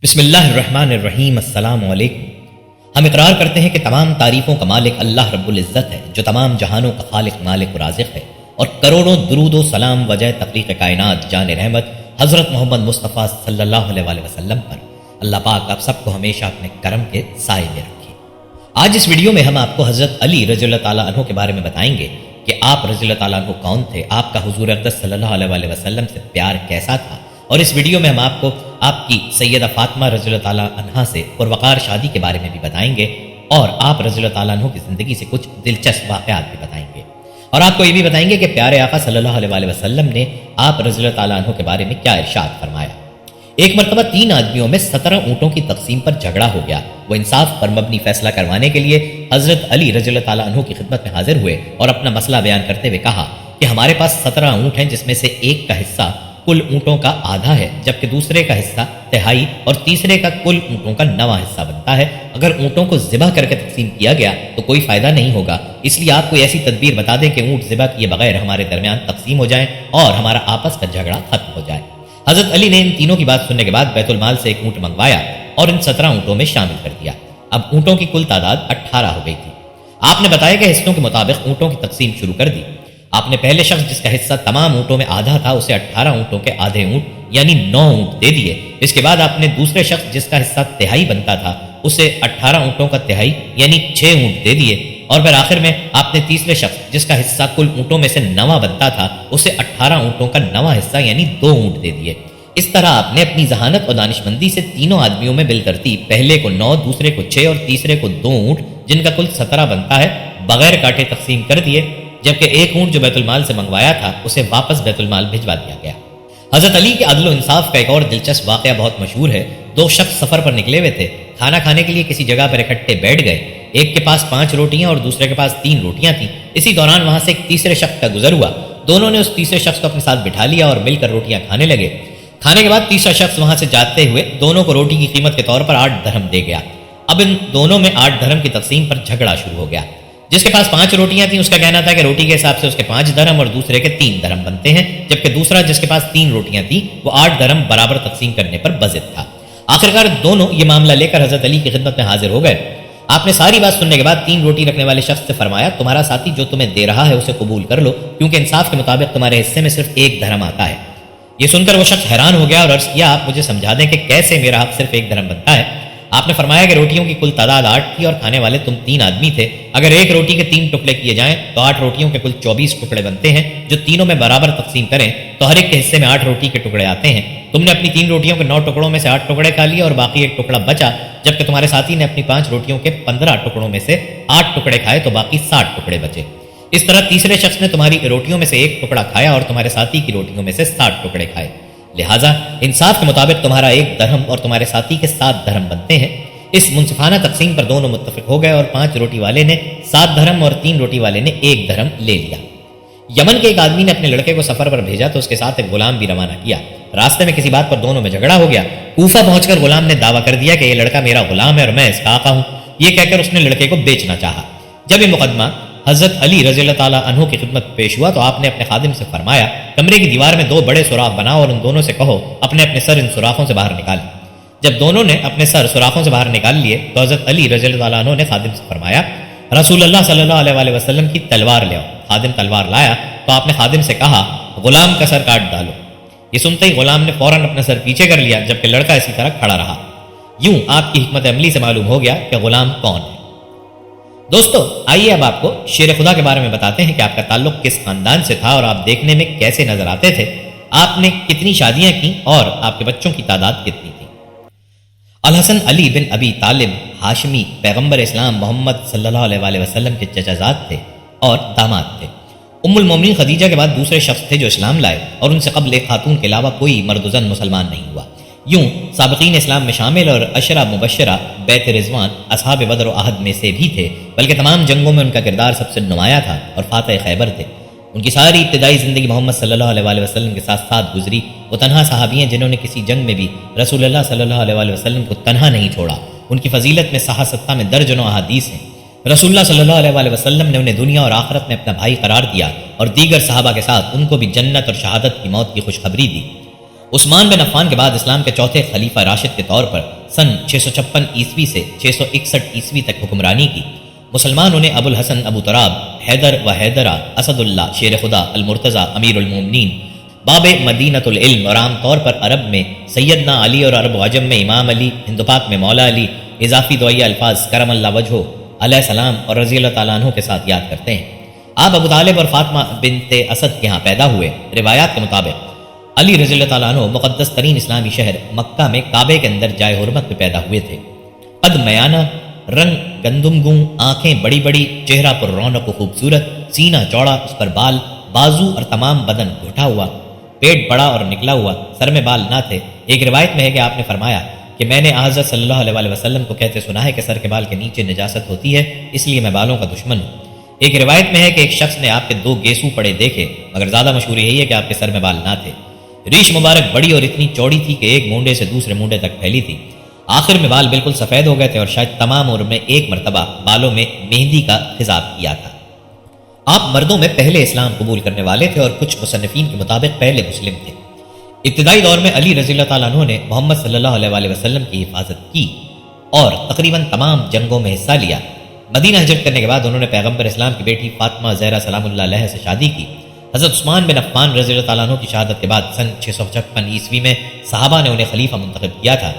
بسم اللہ الرحمن الرحیم۔ السلام علیکم۔ ہم اقرار کرتے ہیں کہ تمام تعریفوں کا مالک اللہ رب العزت ہے، جو تمام جہانوں کا خالق مالک و رازق ہے، اور کروڑوں درود و سلام وجہ تخلیق کائنات جان رحمت حضرت محمد مصطفیٰ صلی اللہ علیہ وسلم پر اللہ پاک آپ سب کو ہمیشہ اپنے کرم کے سائے میں رکھے۔ آج اس ویڈیو میں ہم آپ کو حضرت علی رضی اللہ تعالیٰ عنہ کے بارے میں بتائیں گے کہ آپ رضی اللہ تعالیٰ عنہ کون تھے، آپ کا حضور اقدس صلی اللہ علیہ وسلم سے پیار کیسا تھا، اور اس ویڈیو میں ہم آپ کو آپ کی سیدہ فاطمہ رضی اللہ تعالیٰ عنہا سے پروقار شادی کے بارے میں بھی بتائیں گے، اور آپ رضی اللہ تعالیٰ عنہ کی زندگی سے کچھ دلچسپ واقعات بھی بتائیں گے، اور آپ کو یہ بھی بتائیں گے کہ پیارے آقا صلی اللہ علیہ وسلم نے آپ رضی اللہ تعالیٰ عنہ کے بارے میں کیا ارشاد فرمایا۔ ایک مرتبہ 3 آدمیوں میں 17 اونٹوں کی تقسیم پر جھگڑا ہو گیا۔ وہ انصاف پر مبنی فیصلہ کروانے کے لیے حضرت علی رضی اللہ تعالیٰ عنہ کی خدمت میں حاضر ہوئے اور اپنا مسئلہ بیان کرتے ہوئے کہا کہ ہمارے پاس 17 اونٹ ہیں، جس میں سے ایک کا حصہ کل اونٹوں کا آدھا ہے، جبکہ دوسرے کا حصہ تہائی اور تیسرے کا کل اونٹوں کا 9واں حصہ بنتا ہے۔ اگر اونٹوں کو ذبح کر کے تقسیم کیا گیا تو کوئی فائدہ نہیں ہوگا، اس لیے آپ کوئی ایسی تدبیر بتا دیں کہ اونٹ ذبح کیے بغیر ہمارے درمیان تقسیم ہو جائیں اور ہمارا آپس کا جھگڑا ختم ہو جائے۔ حضرت علی نے ان تینوں کی بات سننے کے بعد بیت المال سے ایک اونٹ منگوایا اور ان 17 اونٹوں میں شامل کر دیا۔ اب اونٹوں کی کل تعداد 18 ہو گئی تھی۔ آپ نے بتایا کہ حصوں کے مطابق اونٹوں کی تقسیم شروع کر دی۔ آپ نے پہلے شخص جس کا حصہ تمام اونٹوں میں آدھا تھا اسے 18 اونٹوں کے آدھے اونٹ یعنی 9 اونٹ دے دیے۔ اس کے بعد آپ نے دوسرے شخص جس کا حصہ تہائی بنتا تھا اسے 18 اونٹوں کا تہائی یعنی 6 اونٹ دے دیے، اور پھر آخر میں آپ نے تیسرے شخص جس کا حصہ کل اونٹوں میں سے 9واں بنتا تھا اسے 18 اونٹوں کا 9واں حصہ یعنی 2 اونٹ دے دیے۔ اس طرح آپ نے اپنی ذہانت اور دانش مندی سے تینوں آدمیوں میں بالترتیب پہلے کو 9، دوسرے کو 6 اور تیسرے کو 2 اونٹ جن کا کل 17 بنتا ہے بغیر کاٹے تقسیم کر دیے، جبکہ ایک اونٹ جو بیت المال سے منگوایا تھا اسے واپس بیت المال بھجوا دیا گیا۔ حضرت علی کے عدل و انصاف کا ایک اور دلچسپ واقعہ بہت مشہور ہے۔ 2 شخص سفر پر نکلے ہوئے تھے، کھانا کھانے کے لیے کسی جگہ پر اکٹھے بیٹھ گئے۔ ایک کے پاس 5 روٹیاں اور دوسرے کے پاس 3 روٹیاں تھیں۔ اسی دوران وہاں سے ایک تیسرے شخص کا گزر ہوا۔ دونوں نے اس تیسرے شخص کو اپنے ساتھ بٹھا لیا اور مل کر روٹیاں کھانے لگے۔ کھانے کے بعد تیسرا شخص وہاں سے جاتے ہوئے دونوں کو روٹی کی قیمت کے طور پر 8 درہم دے گیا۔ اب ان دونوں میں 8 درہم کی تقسیم پر جھگڑا شروع ہو گیا۔ جس کے پاس 5 روٹیاں تھیں اس کا کہنا تھا کہ روٹی کے حساب سے اس کے 5 درہم اور دوسرے کے 3 درہم بنتے ہیں، جبکہ دوسرا جس کے پاس 3 روٹیاں تھیں وہ 8 درہم برابر تقسیم کرنے پر بضد تھا۔ آخرکار دونوں یہ معاملہ لے کر حضرت علی کی خدمت میں حاضر ہو گئے۔ آپ نے ساری بات سننے کے بعد 3 روٹی رکھنے والے شخص سے فرمایا، تمہارا ساتھی جو تمہیں دے رہا ہے اسے قبول کر لو، کیونکہ انصاف کے مطابق تمہارے حصے میں صرف 1 درہم آتا ہے۔ یہ سن کر وہ شخص حیران ہو گیا اور عرض کیا، آپ مجھے سمجھا دیں کہ کیسے میرا حق صرف 1 درہم بنتا ہے۔ آپ نے فرمایا کہ روٹیوں کی کل تعداد 8 تھی اور کھانے والے تم 3 آدمی تھے۔ اگر ایک روٹی کے 3 ٹکڑے کیے جائیں تو 8 روٹیوں کے کل 24 ٹکڑے بنتے ہیں، جو تینوں میں برابر تقسیم کریں تو ہر ایک کے حصے میں 8 روٹی کے ٹکڑے آتے ہیں۔ تم نے اپنی 3 روٹیوں کے 9 ٹکڑوں میں سے 8 ٹکڑے کھا لیے اور باقی 1 ٹکڑا بچا، جبکہ تمہارے ساتھی نے اپنی 5 روٹیوں کے 15 ٹکڑوں میں سے 8 ٹکڑے کھائے تو باقی 60 ٹکڑے بچے۔ اس طرح تیسرے شخص نے تمہاری روٹیوں میں سے 1 ٹکڑا کھایا اور تمہارے ساتھی کی روٹیوں میں سے 60 ٹکڑے کھائے۔ لہٰذا انصاف کے مطابق تمہارا 1 درہم اور تمہارے ساتھی کے 7 درہم بنتے ہیں۔ اس منصفانہ تقسیم پر دونوں متفق ہو گئے اور 5 روٹی والے نے 7 درہم اور 3 روٹی والے نے 1 درہم لے لیا۔ یمن کے ایک آدمی نے اپنے لڑکے کو سفر پر بھیجا تو اس کے ساتھ ایک غلام بھی روانہ کیا۔ راستے میں کسی بات پر دونوں میں جھگڑا ہو گیا۔ کوفہ پہنچ کر غلام نے دعویٰ کر دیا کہ یہ لڑکا میرا غلام ہے اور میں اس کا آقا ہوں۔ یہ کہہ کر اس نے لڑکے کو بیچنا چاہا۔ جب یہ مقدمہ حضرت علی رضی اللہ تعالیٰ عنہ کی خدمت پیش ہوا تو آپ نے اپنے خادم سے فرمایا، کمرے کی دیوار میں 2 بڑے سوراخ بناؤ اور ان دونوں سے کہو اپنے اپنے سر ان سوراخوں سے باہر نکالیں۔ جب دونوں نے اپنے سر سوراخوں سے باہر نکال لیے تو حضرت علی رضی اللہ تعالیٰ عنہ نے خادم سے فرمایا، رسول اللہ صلی اللہ علیہ وسلم کی تلوار لے آؤ۔ خادم تلوار لایا تو آپ نے خادم سے کہا، غلام کا سر کاٹ ڈالو۔ یہ سنتے ہی غلام نے فوراً اپنا سر پیچھے کر لیا، جبکہ لڑکا اسی طرح کھڑا رہا۔ یوں آپ کی حکمت عملی سے معلوم ہو گیا کہ غلام کون ہے۔ دوستو آئیے اب آپ کو شیر خدا کے بارے میں بتاتے ہیں کہ آپ کا تعلق کس خاندان سے تھا اور آپ دیکھنے میں کیسے نظر آتے تھے، آپ نے کتنی شادیاں کی اور آپ کے بچوں کی تعداد کتنی تھی۔ الحسن علی بن ابی طالب ہاشمی پیغمبر اسلام محمد صلی اللہ علیہ وسلم کے چچا زاد تھے اور داماد تھے۔ ام المومنین خدیجہ کے بعد دوسرے شخص تھے جو اسلام لائے اور ان سے قبل ایک خاتون کے علاوہ کوئی مرد و زن مسلمان نہیں ہوا۔ یوں سابقین اسلام میں شامل اور عشرہ مبشرہ بیت رضوان اصحاب بدر و احد میں سے بھی تھے، بلکہ تمام جنگوں میں ان کا کردار سب سے نمایاں تھا اور فاتح خیبر تھے۔ ان کی ساری ابتدائی زندگی محمد صلی اللہ علیہ وسلم کے ساتھ ساتھ گزری۔ وہ تنہا صحابی ہیں جنہوں نے کسی جنگ میں بھی رسول اللہ صلی اللہ علیہ وسلم کو تنہا نہیں چھوڑا۔ ان کی فضیلت میں صحاح ستہ میں درجنوں احادیث ہیں۔ رسول اللہ صلی اللہ علیہ وسلم نے انہیں دنیا اور آخرت میں اپنا بھائی قرار دیا اور دیگر صحابہ کے ساتھ ان کو بھی جنت اور شہادت کی موت کی خوشخبری دی۔ عثمان بن عفان کے بعد اسلام کے چوتھے خلیفہ راشد کے طور پر سن 656 عیسوی سے 661 عیسوی تک حکمرانی کی۔ مسلمانوں نے ابو الحسن ابو تراب، حیدر و حیدرہ، اسد اللہ، شیر خدا، المرتضی، امیر المومنین، باب مدینۃ العلم اور عام طور پر عرب میں سیدنا علی اور عرب و عجم میں امام علی، ہند و پاک میں مولا علی، اضافی دعائیہ الفاظ کرم اللہ وجہہ علیہ السلام اور رضی اللہ تعالیٰ عنہ کے ساتھ یاد کرتے ہیں۔ آپ ابو طالب اور فاطمہ بنت اسد کے ہاں پیدا ہوئے۔ روایات کے مطابق علی رضی اللہ تعالیٰ عنہ مقدس ترین اسلامی شہر مکہ میں کعبے کے اندر جائے حرمت میں پیدا ہوئے تھے۔ قد میانہ، رنگ گندم گوں، آنکھیں بڑی بڑی، چہرہ پر رونق و خوبصورت، سینہ چوڑا، اس پر بال، بازو اور تمام بدن گھٹا ہوا، پیٹ بڑا اور نکلا ہوا، سر میں بال نہ تھے۔ ایک روایت میں ہے کہ آپ نے فرمایا کہ میں نے حضرت صلی اللہ علیہ وسلم کو کہتے سنا ہے کہ سر کے بال کے نیچے نجاست ہوتی ہے، اس لیے میں بالوں کا دشمن ہوں۔ ایک روایت میں ہے کہ ایک شخص نے آپ کے 2 گیسو پڑے دیکھے، مگر زیادہ مشہور یہی ہے کہ آپ کے سر میں بال نہ تھے۔ ریش مبارک بڑی اور اتنی چوڑی تھی کہ ایک مونڈے سے دوسرے مونڈے تک پھیلی تھی۔ آخر میں بال بالکل سفید ہو گئے تھے اور شاید تمام عمر میں ایک مرتبہ بالوں میں مہندی کا خضاب کیا تھا۔ آپ مردوں میں پہلے اسلام قبول کرنے والے تھے اور کچھ مصنفین کے مطابق پہلے مسلم تھے۔ ابتدائی دور میں علی رضی اللہ تعالیٰ عنہ نے محمد صلی اللہ علیہ وسلم کی حفاظت کی اور تقریباً تمام جنگوں میں حصہ لیا۔ مدینہ ہجرت کرنے کے بعد انہوں نے پیغمبر اسلام کی بیٹی فاطمہ زہرا سلام اللہ علیہ سے شادی کی۔ حضرت عثمان بن عفان رضی اللہ تعالیٰ عنہ کی شہادت کے بعد سن 656 عیسوی میں صحابہ نے انہیں خلیفہ منتخب کیا تھا۔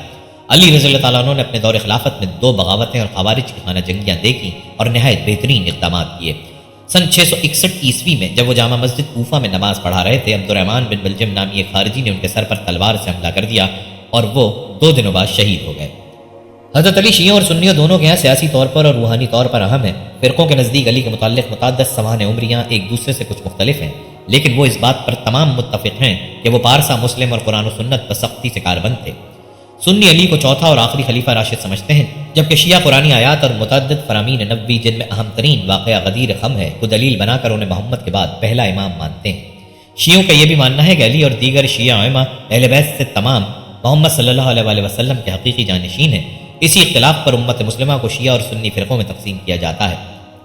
علی رضی اللہ تعالیٰ عنہ نے اپنے دور خلافت میں 2 بغاوتیں اور خوارج کی خانہ جنگیاں دیکھیں اور نہایت بہترین اقدامات کیے۔ سن 661 عیسوی میں جب وہ جامع مسجد کوفہ میں نماز پڑھا رہے تھے، عبد الرحمن بن بلجم نامی ایک خارجی نے ان کے سر پر تلوار سے حملہ کر دیا اور وہ 2 دنوں بعد شہید ہو گئے۔ حضرت علی شیعوں اور سنیوں دونوں کے ہاں سیاسی طور پر اور روحانی طور پر اہم ہیں۔ فرقوں کے نزدیک علی کے متعلق متعدد سوانح عمریاں ایک دوسرے سے کچھ مختلف ہیں، لیکن وہ اس بات پر تمام متفق ہیں کہ وہ پارسا مسلم اور قرآن و سنت پر سختی سے کاربند تھے۔ سنی علی کو چوتھا اور آخری خلیفہ راشد سمجھتے ہیں، جبکہ شیعہ قرآنی آیات اور متعدد فرامین نبوی جن میں اہم ترین واقعہ غدیر خم ہے کو دلیل بنا کر انہیں محمد کے بعد پہلا امام مانتے ہیں۔ شیعوں کا یہ بھی ماننا ہے کہ علی اور دیگر شیعہ ائمہ اہل بیت سے تمام محمد صلی اللہ علیہ وسلم کے حقیقی جانشین ہیں۔ اسی اختلاف پر امت مسلمہ کو شیعہ اور سنی فرقوں میں تقسیم کیا جاتا ہے۔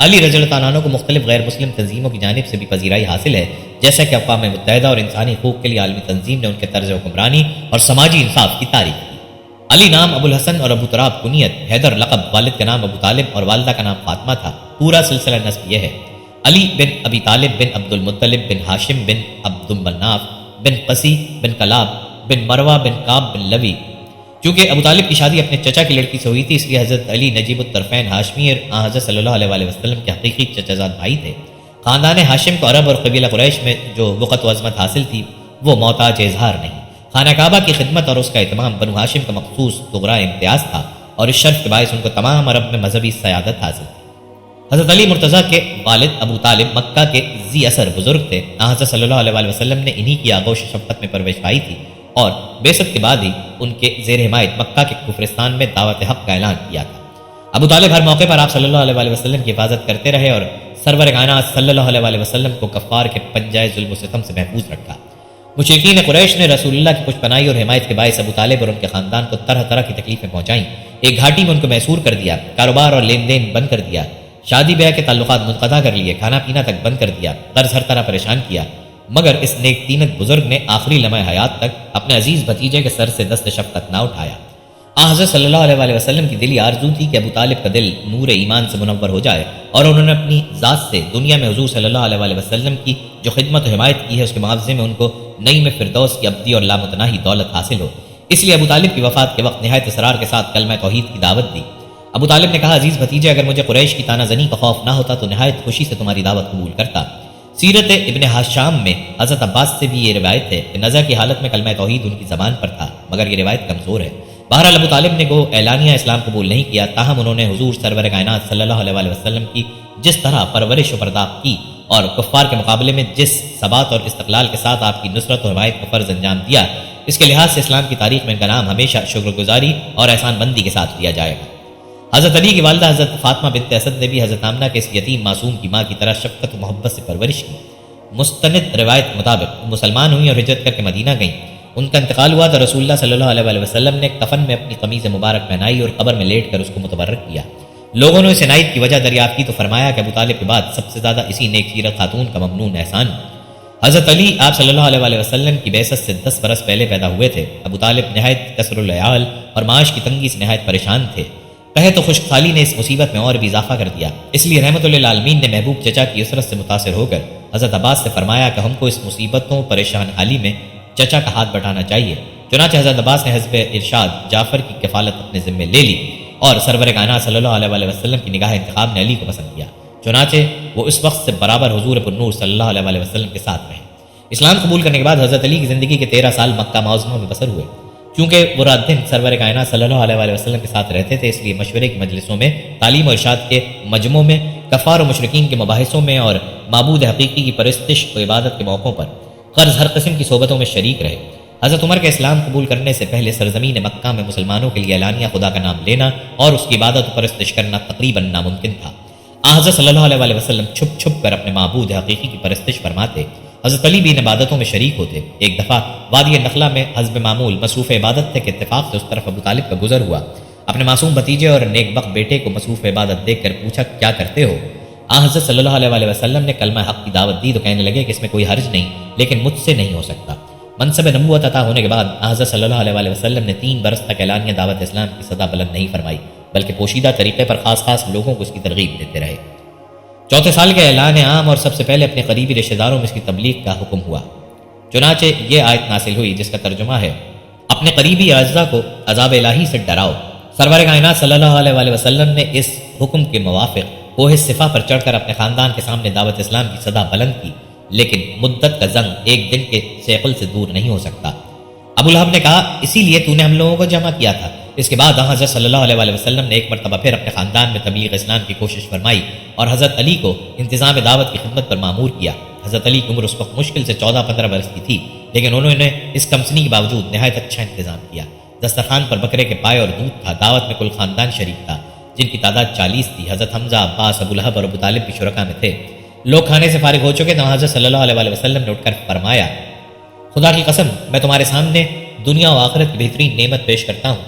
علی رضی اللہ تعالیٰ عنہ کو مختلف غیر مسلم تنظیموں کی جانب سے بھی پذیرائی حاصل ہے، جیسا کہ اقوام متحدہ اور انسانی حقوق کے لیے عالمی تنظیم نے ان کے طرز حکمرانی اور سماجی انصاف کی تعریف کی۔ علی نام ابو الحسن اور ابو تراب کنیت، حیدر لقب، والد کا نام ابو طالب اور والدہ کا نام فاطمہ تھا۔ پورا سلسلہ نسب یہ ہے: علی بن ابی طالب بن عبد المطلب بن ہاشم بن عبد مناف بن قسی بن کلاب بن مروہ بن کعب بن لوی۔ چونکہ ابو طالب کی شادی اپنے چچا کی لڑکی سے ہوئی تھی، اس لیے حضرت علی نجیب الطرفین ہاشمی اور حضرت صلی اللہ علیہ وسلم کے حقیقی چچا زاد بھائی تھے۔ خاندان ہاشم کو عرب اور قبیلہ قریش میں جو وقت و عظمت حاصل تھی وہ محتاج اظہار نہیں۔ خانہ کعبہ کی خدمت اور اس کا اہتمام بنو ہاشم کا مخصوص صغرا امتیاز تھا اور اس شرف کے باعث ان کو تمام عرب میں مذہبی سیادت حاصل تھی۔ حضرت علی مرتضیٰ کے والد ابو طالب مکہ کے ذی اثر بزرگ تھے۔ حضرت صلی اللہ علیہ وسلم نے انہی کی آغوش شفقت میں پرورش پائی تھی اور بعثت کے بعد ہی ان کے زیر حمایت مکہ کے کفرستان میں دعوت حق کا اعلان کیا تھا۔ ابو طالب ہر موقع پر آپ صلی اللہ علیہ وسلم کی حفاظت کرتے رہے اور سرور کائنات صلی اللہ علیہ وسلم کو کفار کے پنجائے ظلم و ستم سے محفوظ رکھا۔ مشرکین قریش نے رسول اللہ کی پشپناہی اور حمایت کے باعث ابو طالب اور ان کے خاندان کو طرح طرح کی تکلیفیں پہنچائیں۔ ایک گھاٹی میں ان کو محصور کر دیا، کاروبار اور لین دین بند کر دیا، شادی بیاہ کے تعلقات منقطع کر لیے، کھانا پینا تک بند کر دیا، قرض ہر طرح پریشان کیا، مگر اس نیک تینت بزرگ نے آخری لمحہ حیات تک اپنے عزیز بھتیجے کے سر سے دست شفقت نہ اٹھایا۔ حضرت صلی اللہ علیہ وسلم کی دلی آرزو تھی کہ ابو طالب کا دل نور ایمان سے منور ہو جائے اور انہوں نے اپنی ذات سے دنیا میں حضور صلی اللہ علیہ وسلم کی جو خدمت و حمایت کی ہے اس کے معاوضے میں ان کو نعیم فردوس کی ابدی اور لامتناہی دولت حاصل ہو۔ اس لیے ابو طالب کی وفات کے وقت نہایت اصرار کے ساتھ کلمہ توحید کی دعوت دی۔ ابو طالب نے کہا، عزیز بھتیجے، اگر مجھے قریش کی طعنہ زنی کا خوف نہ ہوتا تو نہایت خوشی سے تمہاری دعوت قبول کرتا۔ سیرت ابن حشام میں حضرت عباس سے بھی یہ روایت ہے کہ نزع کی حالت میں کلمہ توحید ان کی زبان پر تھا، مگر یہ روایت کمزور ہے۔ بہرحال ابو طالب نے گو اعلانیہ اسلام قبول نہیں کیا، تاہم انہوں نے حضور سرور کائنات صلی اللہ علیہ وسلم کی جس طرح پرورش و پرداخت کی اور کفار کے مقابلے میں جس ثبات اور استقلال کے ساتھ آپ کی نصرت و حمایت کا فرض انجام دیا، اس کے لحاظ سے اسلام کی تاریخ میں ان کا نام ہمیشہ شکر گزاری اور احسان بندی کے ساتھ لیا جائے گا۔ حضرت علی کی والدہ حضرت فاطمہ بنت اسد نے بھی حضرت آمنہ کے اس یتیم معصوم کی ماں کی طرح شفقت و محبت سے پرورش کی۔ مستند روایت کے مطابق مسلمان ہوئیں اور ہجرت کر کے مدینہ گئیں۔ ان کا انتقال ہوا تو رسول اللہ صلی اللہ علیہ وسلم نے کفن میں اپنی قمیض مبارک پہنائی اور قبر میں لیٹ کر اس کو متبرک کیا۔ لوگوں نے اس عنایت کی وجہ دریافت کی تو فرمایا کہ ابو طالب کے بعد سب سے زیادہ اسی نیک سیرت خاتون کا ممنون احسان۔ حضرت علی آپ صلی اللہ علیہ وسلم کی بعثت سے 10 برس پہلے پیدا ہوئے تھے۔ ابو طالب نہایت کثر العیال اور معاش کی تنگی سے نہایت پریشان تھے۔ کہے تو خشک سالی نے اس مصیبت میں اور بھی اضافہ کر دیا۔ اس لیے رحمت للعالمین نے محبوب چچا کی اسرت سے متاثر ہو کر حضرت عباس سے فرمایا کہ ہم کو اس مصیبتوں پریشان حالی میں چچا کا ہاتھ بٹانا چاہیے۔ چنانچہ حضرت عباس نے حزب ارشاد جعفر کی کفالت اپنے ذمے لے لی اور سرور کائنات صلی اللہ علیہ وسلم کی نگاہ انتخاب نے علی کو پسند کیا۔ چنانچہ وہ اس وقت سے برابر حضور پر نور صلی اللہ علیہ وسلم کے ساتھ رہے۔ اسلام قبول کرنے کے بعد حضرت علی کی زندگی کے 13 سال مکہ معظمہ میں بسر ہوئے۔ چونکہ وہ رات دن سرور کائنات صلی اللہ علیہ وسلم کے ساتھ رہتے تھے، اس لیے مشورے کی مجلسوں میں، تعلیم و ارشاد کے مجمعوں میں، کفار و مشرکین کے مباحثوں میں اور معبود حقیقی کی پرستش و عبادت کے موقعوں پر غرض ہر قسم کی صحبتوں میں شریک رہے۔ حضرت عمر کے اسلام قبول کرنے سے پہلے سرزمین مکہ میں مسلمانوں کے لیے اعلانیہ خدا کا نام لینا اور اس کی عبادت و پرستش کرنا تقریباً ناممکن تھا۔ حضرت صلی اللہ علیہ وسلم چھپ چھپ کر اپنے معبود حقیقی کی پرستش فرماتے۔ حضرت علی بھی ان عبادتوں میں شریک ہوتے۔ ایک دفعہ وادی نخلا میں حسب معمول مصروف عبادت تھے کہ اتفاق سے اس طرف ابو طالب کا گزر ہوا۔ اپنے معصوم بھتیجے اور نیک بخت بیٹے کو مصروف عبادت دیکھ کر پوچھا کیا کرتے ہو؟ حضرت صلی اللہ علیہ وسلم نے کلمہ حق کی دعوت دی تو کہنے لگے کہ اس میں کوئی حرج نہیں، لیکن مجھ سے نہیں ہو سکتا۔ منصب نبوت عطا ہونے کے بعد حضرت صلی اللہ علیہ وسلم نے 3 برس تک اعلانیہ دعوت اسلام کی صدا بلند نہیں فرمائی، بلکہ پوشیدہ طریقے پر خاص لوگوں کو اس کی ترغیب دیتے رہے۔ چوتھے سال کے اعلان عام اور سب سے پہلے اپنے قریبی رشتہ داروں میں اس کی تبلیغ کا حکم ہوا۔ چنانچہ یہ آیت نازل ہوئی جس کا ترجمہ ہے اپنے قریبی اعزاء کو عذاب الہی سے ڈراؤ۔ سرور کائنات صلی اللہ علیہ وسلم نے اس حکم کے موافق کوہ صفا پر چڑھ کر اپنے خاندان کے سامنے دعوت اسلام کی صدا بلند کی، لیکن مدت کا زنگ ایک دن کے سیقل سے دور نہیں ہو سکتا۔ ابو لہب نے کہا اسی لیے تو نے ہم لوگوں کو جمع کیا تھا۔ اس کے بعد حضرت صلی اللہ علیہ وسلم نے ایک مرتبہ پھر اپنے خاندان میں تبلیغ اسلام کی کوشش فرمائی اور حضرت علی کو انتظام دعوت کی خدمت پر مامور کیا۔ حضرت علی کی عمر اس وقت مشکل سے 14-15 برس کی تھی، لیکن انہوں نے اس کمسنی کے باوجود نہایت اچھا انتظام کیا۔ دسترخوان پر بکرے کے پائے اور دودھ تھا۔ دعوت میں کل خاندان شریک تھا جن کی تعداد 40 تھی۔ حضرت حمزہ، عباس، ابو لہب اور ابو طالب بھی شرکا میں تھے۔ لوگ کھانے سے فارغ ہو چکے تو حضرت صلی اللہ علیہ وسلم نے اٹھ کر فرمایا خدا کی قسم میں تمہارے سامنے دنیا و آخرت کی بہترین نعمت پیش کرتا ہوں،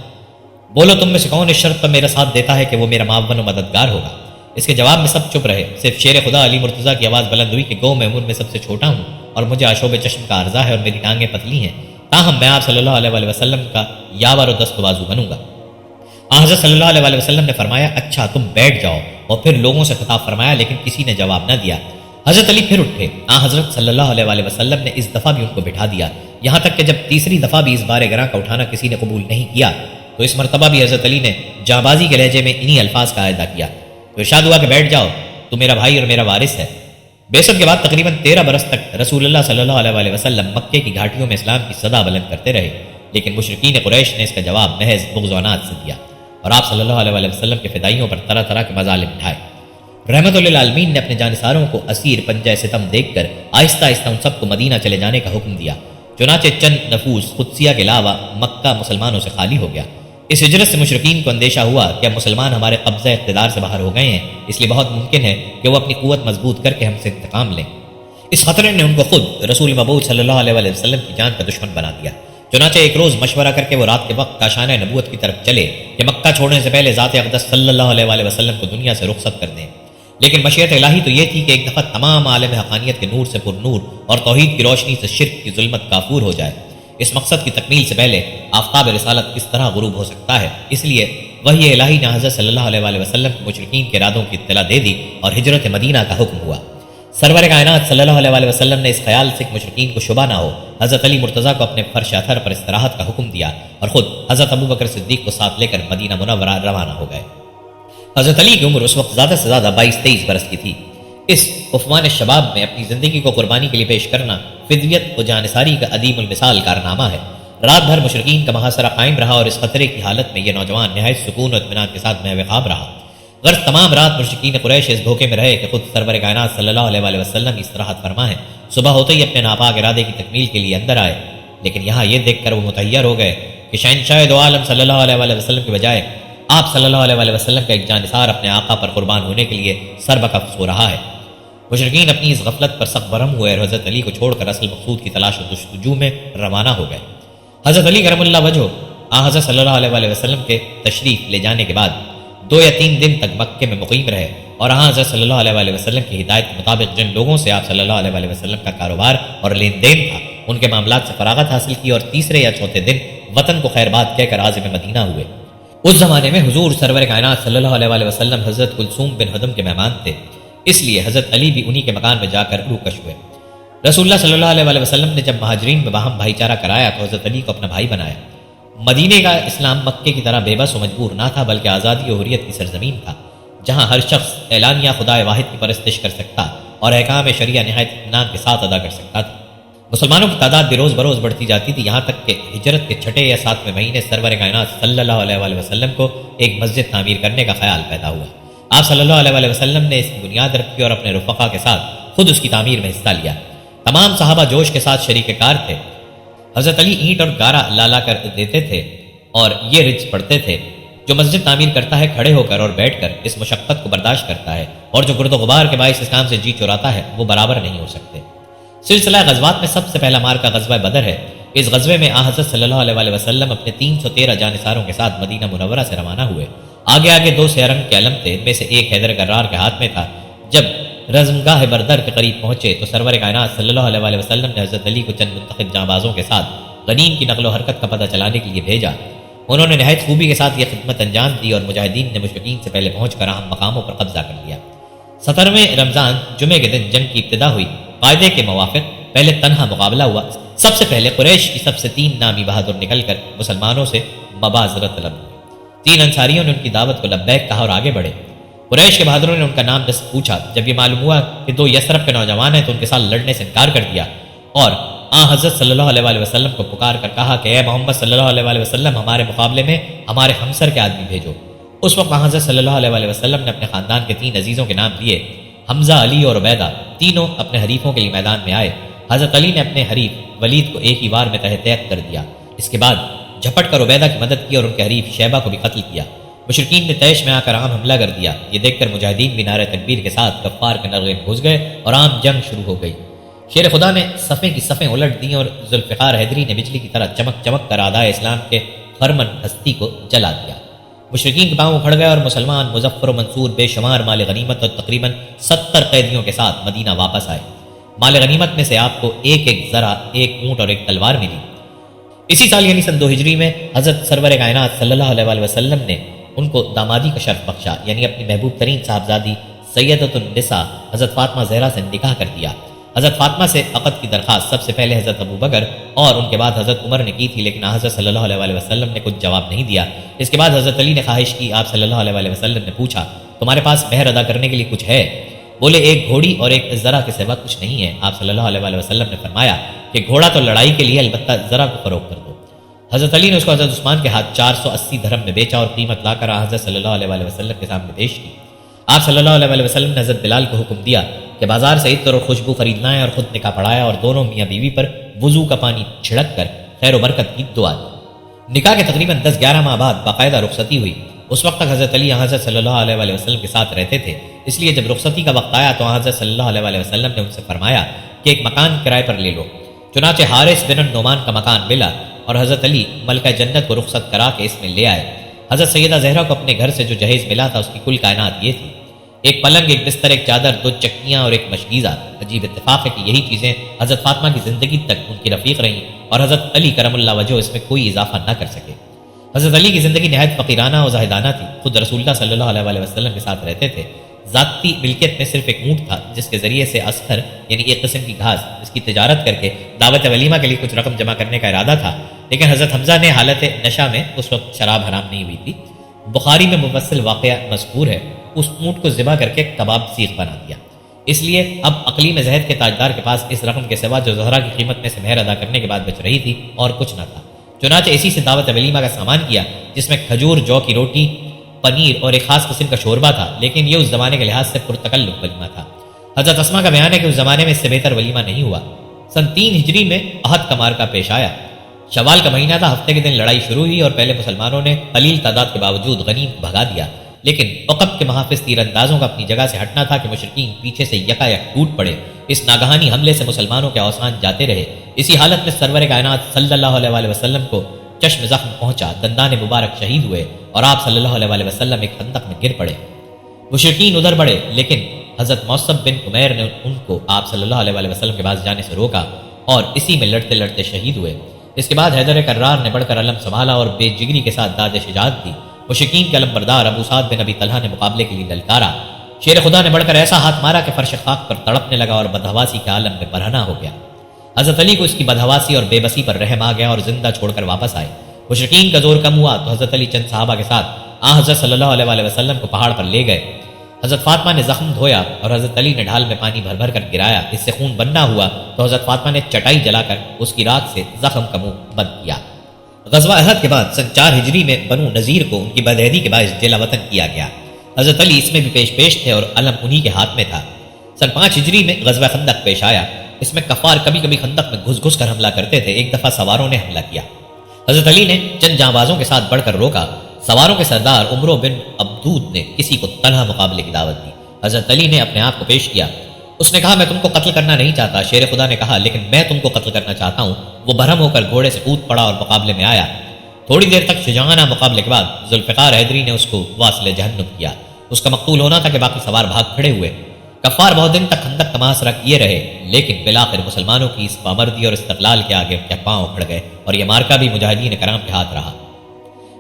بولو تم میں سے کون اس شرط پر میرا ساتھ دیتا ہے کہ وہ میرا معاون و مددگار ہوگا؟ اس کے جواب میں سب چپ رہے، صرف شیر خدا علی مرتضیٰ کی آواز بلند ہوئی کہ گو میں ان میں سب سے چھوٹا ہوں اور مجھے آشوب چشم کا عرضہ ہے اور میری ٹانگیں پتلی ہیں، تاہم میں آپ صلی اللہ علیہ وسلم کا یاور و دست بازو بنوں گا۔ حضرت صلی اللہ علیہ وسلم نے فرمایا اچھا تم بیٹھ جاؤ، اور پھر لوگوں سے خطاب فرمایا لیکن کسی نے جواب نہ دیا۔ حضرت علی پھر اٹھے۔ حضرت صلی اللہ علیہ وسلم نے اس دفعہ بھی ان کو بٹھا دیا، یہاں تک کہ جب تیسری دفعہ بھی اس بار گراں کا اٹھانا کسی نے قبول نہیں کیا تو اس مرتبہ بھی حضرت علی نے جانبازی کے لہجے میں انہی الفاظ کا ادا کیا تو ارشاد ہوا کہ بیٹھ جاؤ، تو میرا بھائی اور میرا وارث ہے۔ بعثت کے بعد تقریباً 13 برس تک رسول اللہ صلی اللہ علیہ وسلم مکے کی گھاٹیوں میں اسلام کی صدا بلند کرتے رہے، لیکن مشرکین قریش نے اس کا جواب محض بغض و عناد سے دیا اور آپ صلی اللہ علیہ وسلم کے فدائیوں پر طرح طرح کے مظالم اٹھائے۔ رحمت للعالمین نے اپنے جانثاروں کو اسیر پنجہ ستم دیکھ کر آہستہ آہستہ ان سب کو مدینہ چلے جانے کا حکم دیا۔ چنانچہ چند نفوس قدسیہ کے علاوہ مکہ مسلمانوں سے خالی ہو گیا۔ اس ہجرت سے مشرکین کو اندیشہ ہوا کہ اب مسلمان ہمارے قبضہ اقتدار سے باہر ہو گئے ہیں، اس لیے بہت ممکن ہے کہ وہ اپنی قوت مضبوط کر کے ہم سے انتقام لیں۔ اس خطرے نے ان کو خود رسول مبعوث صلی اللہ علیہ وسلم کی جان کا دشمن بنا دیا۔ چنانچہ ایک روز مشورہ کر کے وہ رات کے وقت کاشانہ نبوت کی طرف چلے کہ مکہ چھوڑنے سے پہلے ذات اقدس صلی اللہ علیہ وسلم کو دنیا سے رخصت کر دیں، لیکن مشیت الہی تو یہ تھی کہ ایک دفعہ تمام عالم حقانیت کے نور سے پر نور اور توحید کی روشنی سے شرک کی ظلمت کافور ہو جائے۔ اس مقصد کی تکمیل سے پہلے آفتاب رسالت کس طرح غروب ہو سکتا ہے، اس لیے وحی الہی نے حضرت صلی اللہ علیہ وسلم کو مشرکین کے ارادوں کی اطلاع دے دی اور ہجرت مدینہ کا حکم ہوا۔ سرور کائنات صلی اللہ علیہ وسلم نے اس خیال سے کہ مشرکین کو شبہ نہ ہو حضرت علی مرتضیٰ کو اپنے فرش اثر پر استراحت کا حکم دیا اور خود حضرت ابو بکر صدیق کو ساتھ لے کر مدینہ منورہ روانہ ہو گئے۔ حضرت علی کی عمر اس وقت زیادہ سے زیادہ 22-23 برس کی تھی۔ اس عفوان شباب میں اپنی زندگی کو قربانی کے لیے پیش کرنا فدیت و جانثاری کا عدیم المثال کارنامہ ہے۔ رات بھر مشرکین کا محاصرہ قائم رہا اور اس خطرے کی حالت میں یہ نوجوان نہایت سکون و اطمینان کے ساتھ محو خواب رہا۔ غرض تمام رات مشرکین قریش اس دھوکے میں رہے کہ خود سرور کائنات صلی اللہ علیہ وسلم استراحت فرما ہے، صبح ہوتے ہی اپنے ناپاک ارادے کی تکمیل کے لیے اندر آئے، لیکن یہاں یہ دیکھ کر وہ متحیر ہو گئے کہ شہنشاہ دو عالم صلی اللہ علیہ وسلم کے بجائے آپ صلی اللہ علیہ وسلم کا ایک جانثار اپنے آقا پر قربان ہونے کے لیے سربکف سو رہا ہے۔ مشرکین اپنی اس غفلت پر سخت برہم ہوئے اور حضرت علی کو چھوڑ کر اصل مقصود کی تلاش و جستجو میں روانہ ہو گئے۔ حضرت علی کرم اللہ وجہ حضرت صلی اللہ علیہ وسلم کے تشریف لے جانے کے بعد 2 یا 3 دن تک مکے میں مقیم رہے اور وہاں حضرت صلی اللہ علیہ وآلہ وسلم کی ہدایت کے مطابق جن لوگوں سے آپ صلی اللہ علیہ وآلہ وسلم کا کاروبار اور لین دین تھا ان کے معاملات سے فراغت حاصل کی اور تیسرے یا چوتھے دن وطن کو خیر بات کہہ کر عازم مدینہ ہوئے۔ اس زمانے میں حضور سرور کائنات صلی اللہ علیہ وآلہ وسلم حضرت کلثوم بن حدم کے مہمان تھے، اس لیے حضرت علی بھی انہی کے مکان میں جا کر روکش ہوئے۔ رسول اللہ صلی اللہ علیہ وآلہ وسلم نے جب مہاجرین میں باہم بھائی چارہ کرایا تو حضرت علی کو اپنا بھائی بنایا۔ مدینے کا اسلام مکے کی طرح بے بس و مجبور نہ تھا، بلکہ آزادی و حریت کی سرزمین تھا، جہاں ہر شخص اعلانیہ خدا واحد کی پرستش کر سکتا اور احکام شریعہ نہایت اطمینان کے ساتھ ادا کر سکتا تھا۔ مسلمانوں کی تعداد بھی روز بروز بڑھتی جاتی تھی، یہاں تک کہ ہجرت کے 6 یا 7ویں مہینے سرور کائنات صلی اللہ علیہ وآلہ وسلم کو ایک مسجد تعمیر کرنے کا خیال پیدا ہوا۔ آپ صلی اللہ علیہ وآلہ وسلم نے اس کی بنیاد رکھی اور اپنے رفقا کے ساتھ خود اس کی تعمیر میں حصہ لیا۔ تمام صحابہ جوش کے ساتھ شریک کار تھے۔ حضرت علی اینٹ اور گارا لا کر دیتے تھے اور یہ رجز پڑھتے تھے، جو مسجد تعمیر کرتا ہے کھڑے ہو کر اور بیٹھ کر اس مشقت کو برداشت کرتا ہے، اور جو گرد و غبار کے باعث اس کام سے جی چراتا ہے وہ برابر نہیں ہو سکتے۔ سلسلہ غزوات میں سب سے پہلا مارکہ غزوہ بدر ہے۔ اس غزوے میں حضرت صلی اللہ علیہ وآلہ وسلم اپنے 313 جانثاروں کے ساتھ مدینہ منورہ سے روانہ ہوئے۔ آگے آگے 2 سیرنگ کے علم تھے، ان میں سے ایک حیدر کرار کے ہاتھ میں تھا۔ جب رزمگاہ بردر کے قریب پہنچے تو سرور کائنات صلی اللہ علیہ وآلہ وسلم نے حضرت علی کو چند منتخب جانبازوں کے ساتھ غنیم کی نقل و حرکت کا پتہ چلانے کے لیے بھیجا۔ انہوں نے نہایت خوبی کے ساتھ یہ خدمت انجام دی اور مجاہدین نے مشرکین سے پہلے پہنچ کر اہم مقاموں پر قبضہ کر لیا۔ 17ویں رمضان جمعے کے دن جنگ کی ابتدا ہوئی۔ قاعدے کے موافق پہلے تنہا مقابلہ ہوا۔ سب سے پہلے قریش کی سب سے 3 نامی بہادر نکل کر مسلمانوں سے مبازرت طلب ہوئے۔ 3 انصاریوں نے ان کی دعوت کو لبیک کہا اور آگے بڑھے۔ قریش کے بہادروں نے ان کا نام نسب پوچھا۔ جب یہ معلوم ہوا کہ 2 یثرب کے نوجوان ہیں تو ان کے ساتھ لڑنے سے انکار کر دیا اور حضرت صلی اللہ علیہ وآلہ وسلم کو پکار کر کہا کہ اے محمد صلی اللہ علیہ وآلہ وسلم، ہمارے مقابلے میں ہمارے ہمسر کے آدمی بھیجو۔ اس وقت حضرت صلی اللہ علیہ وآلہ وسلم نے اپنے خاندان کے 3 عزیزوں کے نام لیے، حمزہ، علی اور عبیدہ۔ تینوں اپنے حریفوں کے لیے میدان میں آئے۔ حضرت علی نے اپنے حریف ولید کو ایک ہی وار میں تحت کر دیا۔ اس کے بعد جھپٹ کر عبیدہ کی مدد کی اور ان کے حریف شیبہ کو بھی قتل کیا۔ مشرکین نے تیش میں آ کر عام حملہ کر دیا۔ یہ دیکھ کر مجاہدین بھی نعرہ تکبیر کے ساتھ کفار کے نرغے میں گھس گئے اور عام جنگ شروع ہو گئی۔ شیر خدا نے صفیں کی صفیں الٹ دیں اور ذوالفقار حیدری نے بجلی کی طرح چمک چمک کر اعدائے اسلام کے خرمن ہستی کو جلا دیا۔ مشرکین کے پاؤں اکھڑ گئے اور مسلمان مظفر و منصور بے شمار مال غنیمت اور تقریباً 70 قیدیوں کے ساتھ مدینہ واپس آئے۔ مال غنیمت میں سے آپ کو ایک ذرہ، ایک اونٹ اور ایک تلوار ملی۔ اسی سال یعنی سن 2 ہجری میں حضرت سرور کائنات صلی اللہ علیہ وآلہ وسلم نے ان کو دامادی کا شرف بخشا، یعنی اپنی محبوب ترین صاحبزادی سیدۃ النساء حضرت فاطمہ زہرا سے نکاح کر دیا۔ حضرت فاطمہ سے عقد کی درخواست سب سے پہلے حضرت ابو بکر اور ان کے بعد حضرت عمر نے کی تھی، لیکن حضرت صلی اللہ علیہ وآلہ وسلم نے کچھ جواب نہیں دیا۔ اس کے بعد حضرت علی نے خواہش کی۔ آپ صلی اللہ علیہ وآلہ وسلم نے پوچھا، تمہارے پاس مہر ادا کرنے کے لیے کچھ ہے؟ بولے، ایک گھوڑی اور ایک ذرا کے سوا کچھ نہیں ہے۔ آپ صلی اللہ علیہ وآلہ وسلم نے فرمایا کہ گھوڑا تو لڑائی کے لیے، البتہ ذرا کو فروخت کر دو۔ حضرت علی نے اس کو حضرت عثمان کے ہاتھ 480 درہم میں بیچا اور قیمت لا کر حضرت صلی اللہ علیہ وآلہ وسلم کے سامنے پیش کی۔ آپ صلی اللہ علیہ وآلہ وسلم نے حضرت بلال کو حکم دیا کہ بازار سے عطر اور خوشبو خرید لائیں اور خود نکاح پڑھایا اور دونوں میاں بیوی پر وضو کا پانی چھڑک کر خیر و برکت کی دعا دی۔ نکاح کے تقریباً 10-11 ماہ بعد باقاعدہ رخصتی ہوئی۔ اس وقت تک حضرت علی حضرت صلی اللہ علیہ وآلہ وسلم کے ساتھ رہتے تھے، اس لیے جب رخصتی کا وقت آیا تو حضرت صلی اللہ علیہ وآلہ وسلم نے ان سے فرمایا کہ ایک مکان کرائے پر لے لو۔ چنانچہ حارث بن النعمان کا مکان ملا اور حضرت علی ملکہ جنت کو رخصت کرا کے اس میں لے آئے۔ حضرت سیدہ زہرا کو اپنے گھر سے جو جہیز ملا تھا اس کی کل کائنات یہ تھی: ایک پلنگ، ایک بستر، ایک چادر، 2 چکیاں اور ایک مشکیزہ۔ عجیب اتفاق ہے کہ یہی چیزیں حضرت فاطمہ کی زندگی تک ان کی رفیق رہیں اور حضرت علی کرم اللہ وجہ اس میں کوئی اضافہ نہ کر سکے۔ حضرت علی کی زندگی نہایت فقیرانہ اور زاہدانہ تھی۔ خود رسول اللہ صلی اللہ علیہ وآلہ وسلم کے ساتھ رہتے تھے۔ ذاتی ملکیت میں صرف ایک اونٹ تھا جس کے ذریعے سے اسخر یعنی ایک قسم کی گھاس اس کی تجارت کر کے دعوت ولیمہ کے لیے کچھ رقم جمع کرنے کا ارادہ تھا، لیکن حضرت حمزہ نے حالت نشہ میں، اس وقت شراب حرام نہیں ہوئی تھی، بخاری میں مفصل واقعہ مذکور ہے، اس اونٹ کو ذبح کر کے کباب سیخ بنا دیا۔ اس لیے اب اقلیم زہد کے تاجدار کے پاس اس رقم کے سوا جو زہرا کی قیمت میں سے مہر ادا کرنے کے بعد بچ رہی تھی اور کچھ نہ تھا۔ چنانچہ اسی سے دعوت ولیمہ کا سامان کیا، جس میں کھجور، جو کی روٹی، پنیر اور ایک خاص قسم کا شوربہ تھا، لیکن یہ اس زمانے کے لحاظ سے پرتکلف ولیمہ تھا۔ حضرت اسما کا بیان ہے کہ اس زمانے میں اس سے بہتر ولیمہ نہیں ہوا۔ سن 3 ہجری میں احد کا مارکہ پیش آیا۔ شوال کا مہینہ تھا، ہفتے کے دن لڑائی شروع ہوئی اور پہلے مسلمانوں نے قلیل تعداد کے باوجود غنیم بھگا دیا، لیکن عقب کے محافظ تیر اندازوں کا اپنی جگہ سے ہٹنا تھا کہ مشرکین پیچھے سے یکا یک ٹوٹ پڑے۔ اس ناگہانی حملے سے مسلمانوں کے اوسان جاتے رہے۔ اسی حالت میں سرور کائنات صلی اللہ علیہ وآلہ وسلم کو چشم زخم پہنچا، دندان مبارک شہید ہوئے اور آپ صلی اللہ علیہ وسلم ایک خندق میں گر پڑے۔ مشرکین ادھر بڑھے، لیکن حضرت موصب بن عمیر نے ان کو آپ صلی اللہ علیہ وسلم کے پاس جانے سے روکا اور اسی میں لڑتے لڑتے شہید ہوئے۔ اس کے بعد حیدر کرار نے بڑھ کر علم سنبھالا اور بے جگری کے ساتھ داد شجاعت دی۔ مشرکین کے علم بردار ابو سعد بن ابی طلحہ نے مقابلے کے لیے للکارا۔ شیر خدا نے بڑھ کر ایسا ہاتھ مارا کہ فرش خاک پر تڑپنے لگا اور بدحواسی کے عالم میں برہنہ ہو گیا۔ حضرت علی کو اس کی بدحواسی اور بے بسی پر رحم آ گیا اور زندہ چھوڑ کر واپس آئے۔ مشرکین کا زور کم ہوا تو حضرت علی چند صحابہ کے ساتھ حضرت صلی اللہ علیہ وسلم کو پہاڑ پر لے گئے۔ حضرت فاطمہ نے زخم دھویا اور حضرت علی نے ڈھال میں پانی بھر بھر کر گرایا۔ اس سے خون بننا ہوا تو حضرت فاطمہ نے چٹائی جلا کر اس کی راکھ سے زخم کا منہ بند کیا۔ غزوہ احد کے بعد سن 4 ہجری میں بنو نذیر کو ان کی بدعہدی کے باعث جلا وطن کیا گیا۔ حضرت علی اس میں بھی پیش تھے اور علم انہی کے ہاتھ میں تھا۔ سن 5 ہجری میں غزوہ خندق پیش آیا۔ اس میں کفار کبھی کبھی خندق میں گھس گھس کر حملہ کرتے تھے۔ ایک دفعہ سواروں نے حملہ کیا، حضرت علی نے چند جانبازوں کے ساتھ بڑھ کر روکا۔ سواروں کے سردار عمرو بن عبدود نے کسی کو تنہا مقابلے کی دعوت دی۔ حضرت علی نے اپنے آپ کو پیش کیا۔ اس نے کہا میں تم کو قتل کرنا نہیں چاہتا۔ شیر خدا نے کہا لیکن میں تم کو قتل کرنا چاہتا ہوں۔ وہ برہم ہو کر گھوڑے سے کود پڑا اور مقابلے میں آیا۔ تھوڑی دیر تک شجاعانہ مقابلے کے بعد ذوالفقار حیدری نے اس کو واصل جہنم کیا۔ اس کا مقتول ہونا تھا کہ باقی سوار بھاگ کھڑے ہوئے۔ کفار بہت دن تک خندق کا محاصرہ کیے رہے، لیکن بالآخر مسلمانوں کی اس پامردی اور استقلال کے آگے ان کے پاؤں اکھڑ گئے اور یہ مارکا بھی مجاہدین کرام کے ہاتھ رہا۔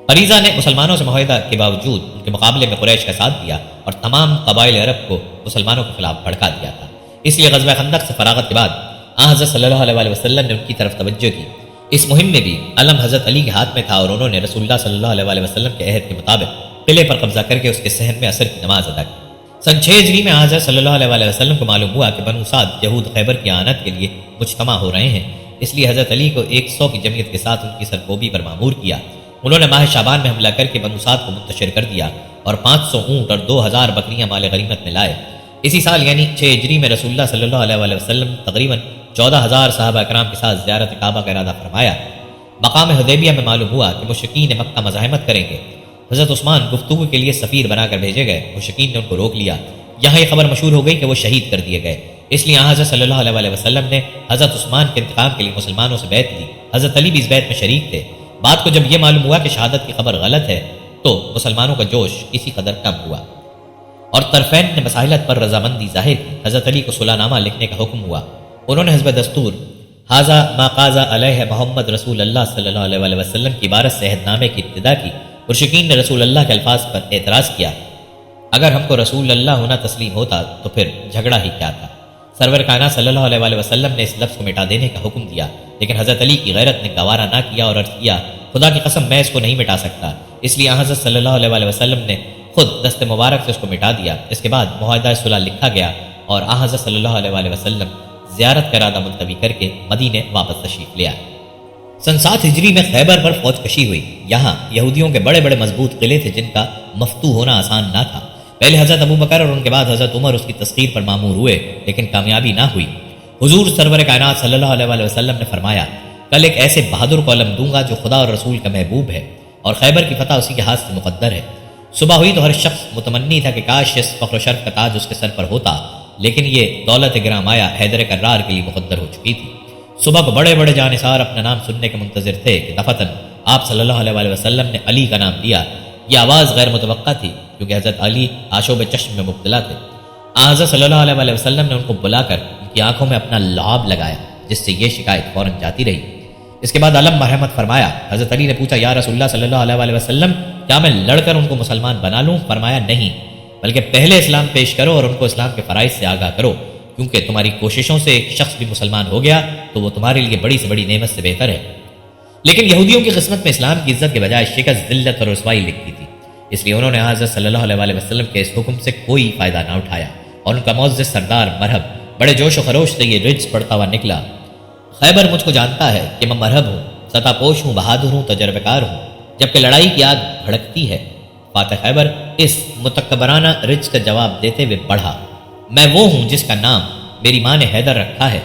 قریظہ نے مسلمانوں سے معاہدہ کے باوجود ان کے مقابلے میں قریش کا ساتھ دیا اور تمام قبائل عرب کو مسلمانوں کے خلاف بھڑکا دیا تھا۔ اس لیے غزوہ خندق سے فراغت کے بعد حضرت صلی اللہ علیہ وسلم نے ان کی طرف توجہ کی۔ اس مہم میں بھی علم حضرت علی کے ہاتھ میں تھا اور انہوں نے رسول اللہ صلی اللہ علیہ وسلم کے عہد کے مطابق قلعے پر قبضہ کر کے اس کے صحن میں عصر کی نماز ادا کی۔ سن 6 ہجری میں حضرت صلی اللہ علیہ وسلم کو معلوم ہوا کہ بنو سعد یہود خیبر کی اعانت کے لیے مجتمع ہو رہے ہیں۔ اس لیے حضرت علی کو 100 کی جمعیت کے ساتھ ان کی سرکوبی پر مامور کیا۔ انہوں نے ماہ شعبان میں حملہ کر کے بنو سعد کو منتشر کر دیا اور 500 اونٹ اور 2000 بکریاں مال غنیمت میں لائے۔ اسی سال یعنی 6 ہجری میں رسول اللہ صلی اللہ علیہ وسلم تقریباً 14000 صحابہ کرام کے ساتھ زیارت کعبہ کا ارادہ فرمایا۔ مقام حدیبیہ میں معلوم ہوا کہ مشرکین مکہ مزاحمت کریں گے۔ حضرت عثمان گفتگو کے لیے سفیر بنا کر بھیجے گئے۔ مشرکین نے ان کو روک لیا۔ یہاں یہ خبر مشہور ہو گئی کہ وہ شہید کر دیے گئے۔ اس لیے حضرت صلی اللہ علیہ وسلم نے حضرت عثمان کے انتقام کے لیے مسلمانوں سے بیعت لی۔ حضرت علی بھی اس بیعت میں شریک تھے۔ بعد کو جب یہ معلوم ہوا کہ شہادت کی خبر غلط ہے تو مسلمانوں کا جوش اسی قدر کم ہوا اور طرفین نے مساحلت پر رضامندی ظاہر کی۔ حضرت علی کو صلح نامہ لکھنے کا حکم ہوا۔ انہوں نے حسب دستور حاذا ما قاضى علیہ محمد رسول اللہ صلی اللہ علیہ وسلم کی عبارت سے عہد نامے کی ابتدا کی۔ مشرکین نے رسول اللہ کے الفاظ پر اعتراض کیا، اگر ہم کو رسول اللہ ہونا تسلیم ہوتا تو پھر جھگڑا ہی کیا تھا۔ سرور کائنات صلی اللہ علیہ وسلم نے اس لفظ کو مٹا دینے کا حکم دیا، لیکن حضرت علی کی غیرت نے گوارا نہ کیا اور عرض کیا خدا کی قسم میں اس کو نہیں مٹا سکتا۔ اس لیے حضرت صلی اللہ علیہ وسلم نے خود دست مبارک سے اس کو مٹا دیا۔ اس کے بعد معاہدہ صلح لکھا گیا اور حضرت صلی اللہ علیہ وسلم زیارت کا ارادہ ملتوی کر کے مدینے واپس تشریف لے آئے۔ سن 7 ہجری میں خیبر پر فوج کشی ہوئی۔ یہاں یہودیوں کے بڑے بڑے مضبوط قلعے تھے جن کا مفتوح ہونا آسان نہ تھا۔ پہلے حضرت ابو بکر اور ان کے بعد حضرت عمر اس کی تسخیر پر مامور ہوئے، لیکن کامیابی نہ ہوئی۔ حضور سرور کائنات صلی اللہ علیہ وسلم نے فرمایا کل ایک ایسے بہادر کو علم دوں گا جو خدا اور رسول کا محبوب ہے اور خیبر کی فتح اسی کے ہاتھ سے مقدر ہے۔ صبح ہوئی تو ہر شخص متمنی تھا کہ کاش اس فخر و شرف کا تاج اس کے سر پر ہوتا، لیکن یہ دولت گراں آیا حیدر کرار کے لیے مقدر ہو چکی تھی۔ صبح کو بڑے بڑے جانثار اپنا نام سننے کے منتظر تھے کہ دفتن آپ صلی اللہ علیہ وسلم نے علی کا نام لیا۔ یہ آواز غیر متوقع تھی کیونکہ حضرت علی آشوب چشم میں مبتلا تھے۔ حضرت صلی اللہ علیہ وسلم نے ان کو بلا کر ان کی آنکھوں میں اپنا لعاب لگایا جس سے یہ شکایت فوراً جاتی رہی۔ اس کے بعد علم مرحمت فرمایا۔ حضرت علی نے پوچھا یا رسول اللہ صلی اللہ علیہ وسلم کیا میں لڑ کر ان کو مسلمان بنا لوں؟ فرمایا نہیں، بلکہ پہلے اسلام پیش کرو اور ان کو اسلام کے فرائض سے آگاہ کرو، کیونکہ تمہاری کوششوں سے ایک شخص بھی مسلمان ہو گیا تو وہ تمہارے لیے بڑی سے بڑی نعمت سے بہتر ہے۔ لیکن یہودیوں کی قسمت میں اسلام کی عزت کے بجائے شکست، ذلت اور رسوائی لکھی تھی، اس لیے انہوں نے حضرت صلی اللہ علیہ وسلم کے اس حکم سے کوئی فائدہ نہ اٹھایا اور ان کا معزز سردار مرہب بڑے جوش و خروش سے یہ رجز پڑھتا ہوا نکلا۔ خیبر مجھ کو جانتا ہے کہ میں مرہب ہوں، سطح پوش ہوں، بہادر ہوں، تجربہ کار ہوں، جبکہ لڑائی کی آگ بھڑکتی ہے۔ فاتح خیبر اس متکبرانہ رجز کا جواب دیتے ہوئے پڑھا، میں وہ ہوں جس کا نام میری ماں نے حیدر رکھا ہے،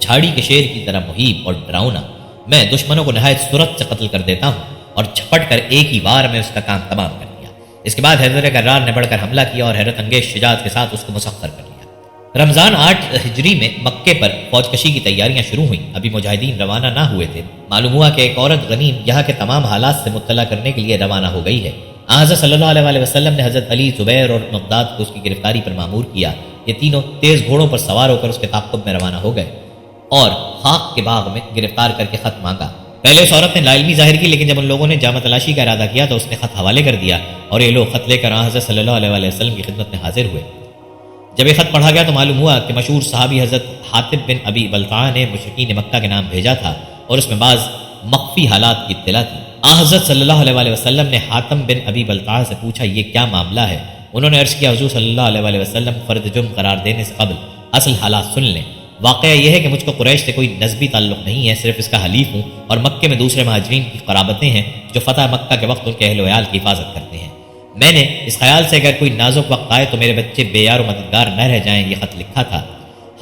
جھاڑی کے شیر کی طرح مہیب اور ڈراؤنا۔ میں دشمنوں کو نہایت صورت سے قتل کر دیتا ہوں اور جھپٹ کر ایک ہی بار میں اس کا کام تمام کر دیا۔ اس کے بعد حیدر کرار نے بڑھ کر حملہ کیا اور حیرت انگیز شجاعت کے ساتھ اس کو مسخر کر لیا۔ رمضان 8 ہجری میں مکے پر فوج کشی کی تیاریاں شروع ہوئیں۔ ابھی مجاہدین روانہ نہ ہوئے تھے۔ معلوم ہوا کہ ایک عورت غنیم یہاں کے تمام حالات سے مطلع کرنے کے لیے روانہ ہو گئی ہے۔ حضرت صلی اللہ علیہ وسلم نے حضرت علی، زبیر اور مقداد کو اس کی گرفتاری پر مامور کیا۔ یہ تینوں تیز گھوڑوں پر سوار ہو کر اس کے تعاقب میں روانہ ہو گئے اور خاک کے باغ میں گرفتار کر کے خط مانگا۔ پہلے اس عورت نے لا علمی ظاہر کی، لیکن جب ان لوگوں نے جامہ تلاشی کا ارادہ کیا تو اس نے خط حوالے کر دیا اور یہ لوگ خط لے کر حضرت صلی اللہ علیہ وسلم کی خدمت میں حاضر ہوئے۔ جب یہ خط پڑھا گیا تو معلوم ہوا کہ مشہور صحابی حضرت حاطب بن ابی بلتعہ نے مشرکین مکہ کے نام بھیجا تھا اور اس میں بعض مخفی حالات کی اطلاع تھی۔ حضرت صلی اللہ علیہ وسلم نے حاتم بن ابی بلتعہ سے پوچھا یہ کیا معاملہ ہے؟ انہوں نے عرض کیا حضور صلی اللہ علیہ وسلم فرد جرم قرار دینے سے قبل اصل حالات سن لیں۔ واقعہ یہ ہے کہ مجھ کو قریش سے کوئی نسبی تعلق نہیں ہے، صرف اس کا حلیف ہوں اور مکے میں دوسرے مہاجرین کی قرابتیں ہیں جو فتح مکہ کے وقت ان کے اہل و عیال کی حفاظت کرتے ہیں۔ میں نے اس خیال سے اگر کوئی نازک وقت آئے تو میرے بچے بے یار و مددگار نہ رہ جائیں یہ خط لکھا تھا۔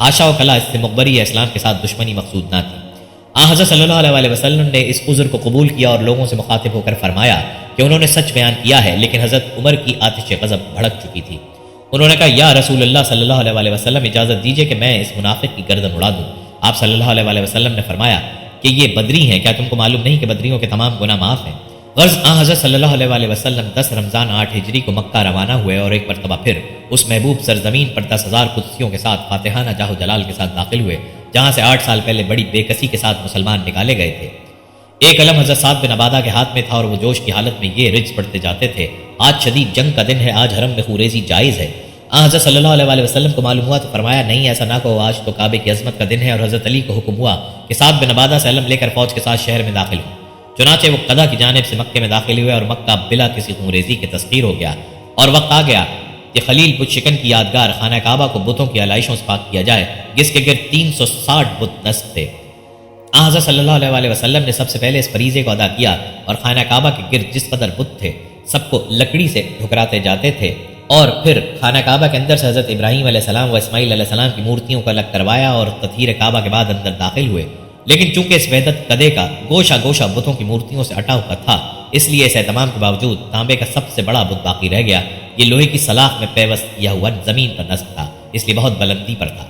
حاشا و کلا اس سے مخبری یا اسلام کے ساتھ دشمنی مقصود نہ تھی۔ حضرت صلی اللہ علیہ وسلم نے اس عذر کو قبول کیا اور لوگوں سے مخاطب ہو کر فرمایا کہ انہوں نے سچ بیان کیا ہے، لیکن حضرت عمر کی آتش غضب بھڑک چکی تھی۔ انہوں نے کہا یا رسول اللہ صلی اللہ علیہ وسلم اجازت دیجیے کہ میں اس منافق کی گردن اڑا دوں۔ آپ صلی اللہ علیہ وسلم نے فرمایا کہ یہ بدری ہیں، کیا تم کو معلوم نہیں کہ بدریوں کے تمام گناہ معاف ہیں؟ غرض حضرت صلی اللہ علیہ وسلم 10 رمضان 8 ہجری کو مکہ روانہ ہوئے اور ایک مرتبہ پھر اس محبوب سرزمین پر 10,000 قدسیوں کے ساتھ فاتحانہ جاہ و جلال کے ساتھ داخل ہوئے جہاں سے 8 سال پہلے بڑی بے کسی کے ساتھ مسلمان نکالے گئے تھے۔ ایک علم حضرت سعد بن عبادہ کے ہاتھ میں تھا اور وہ جوش کی حالت میں یہ رجز پڑھتے جاتے تھے آج شدید جنگ کا دن ہے، آج حرم میں خوریزی جائز ہے۔ حضرت صلی اللہ علیہ وسلم کو معلوم ہوا تو فرمایا نہیں ایسا نہ کہو، آج تو کعبے کی عظمت کا دن ہے، اور حضرت علی کو حکم ہوا کہ سعد بن عبادہ سے علم لے کر فوج کے ساتھ شہر میں داخل ہو۔ چنانچہ وہ قضا کی جانب سے مکے میں داخل ہوئے اور مکہ بلا کسی خونریزی کے تسخیر ہو گیا اور وقت آ گیا کہ خلیل بت شکن کی یادگار خانہ کعبہ کو بتوں کی علائشوں سے پاک کیا جائے جس کے گرد 360 بت نصب تھے۔ حضرت صلی اللہ علیہ وسلم نے سب سے پہلے اس فریضے کو ادا کیا اور خانہ کعبہ کے گرد جس قدر بت تھے سب کو لکڑی سے ٹھکراتے جاتے تھے اور پھر خانہ کعبہ کے اندر سے حضرت ابراہیم علیہ السلام و اسماعیل علیہ السلام کی مورتیوں کو الگ کروایا اور تطہیر کعبہ کے بعد اندر داخل ہوئے، لیکن چونکہ اس وحدت قدے کا گوشہ گوشہ بتوں کی مورتیوں سے اٹا ہوا تھا اس لیے اس اہتمام کے باوجود تانبے کا سب سے بڑا بت باقی رہ گیا۔ یہ لوہے کی سلاخ میں پیوست کیا ہوا زمین پر نصب تھا، اس لیے بہت بلندی پر تھا۔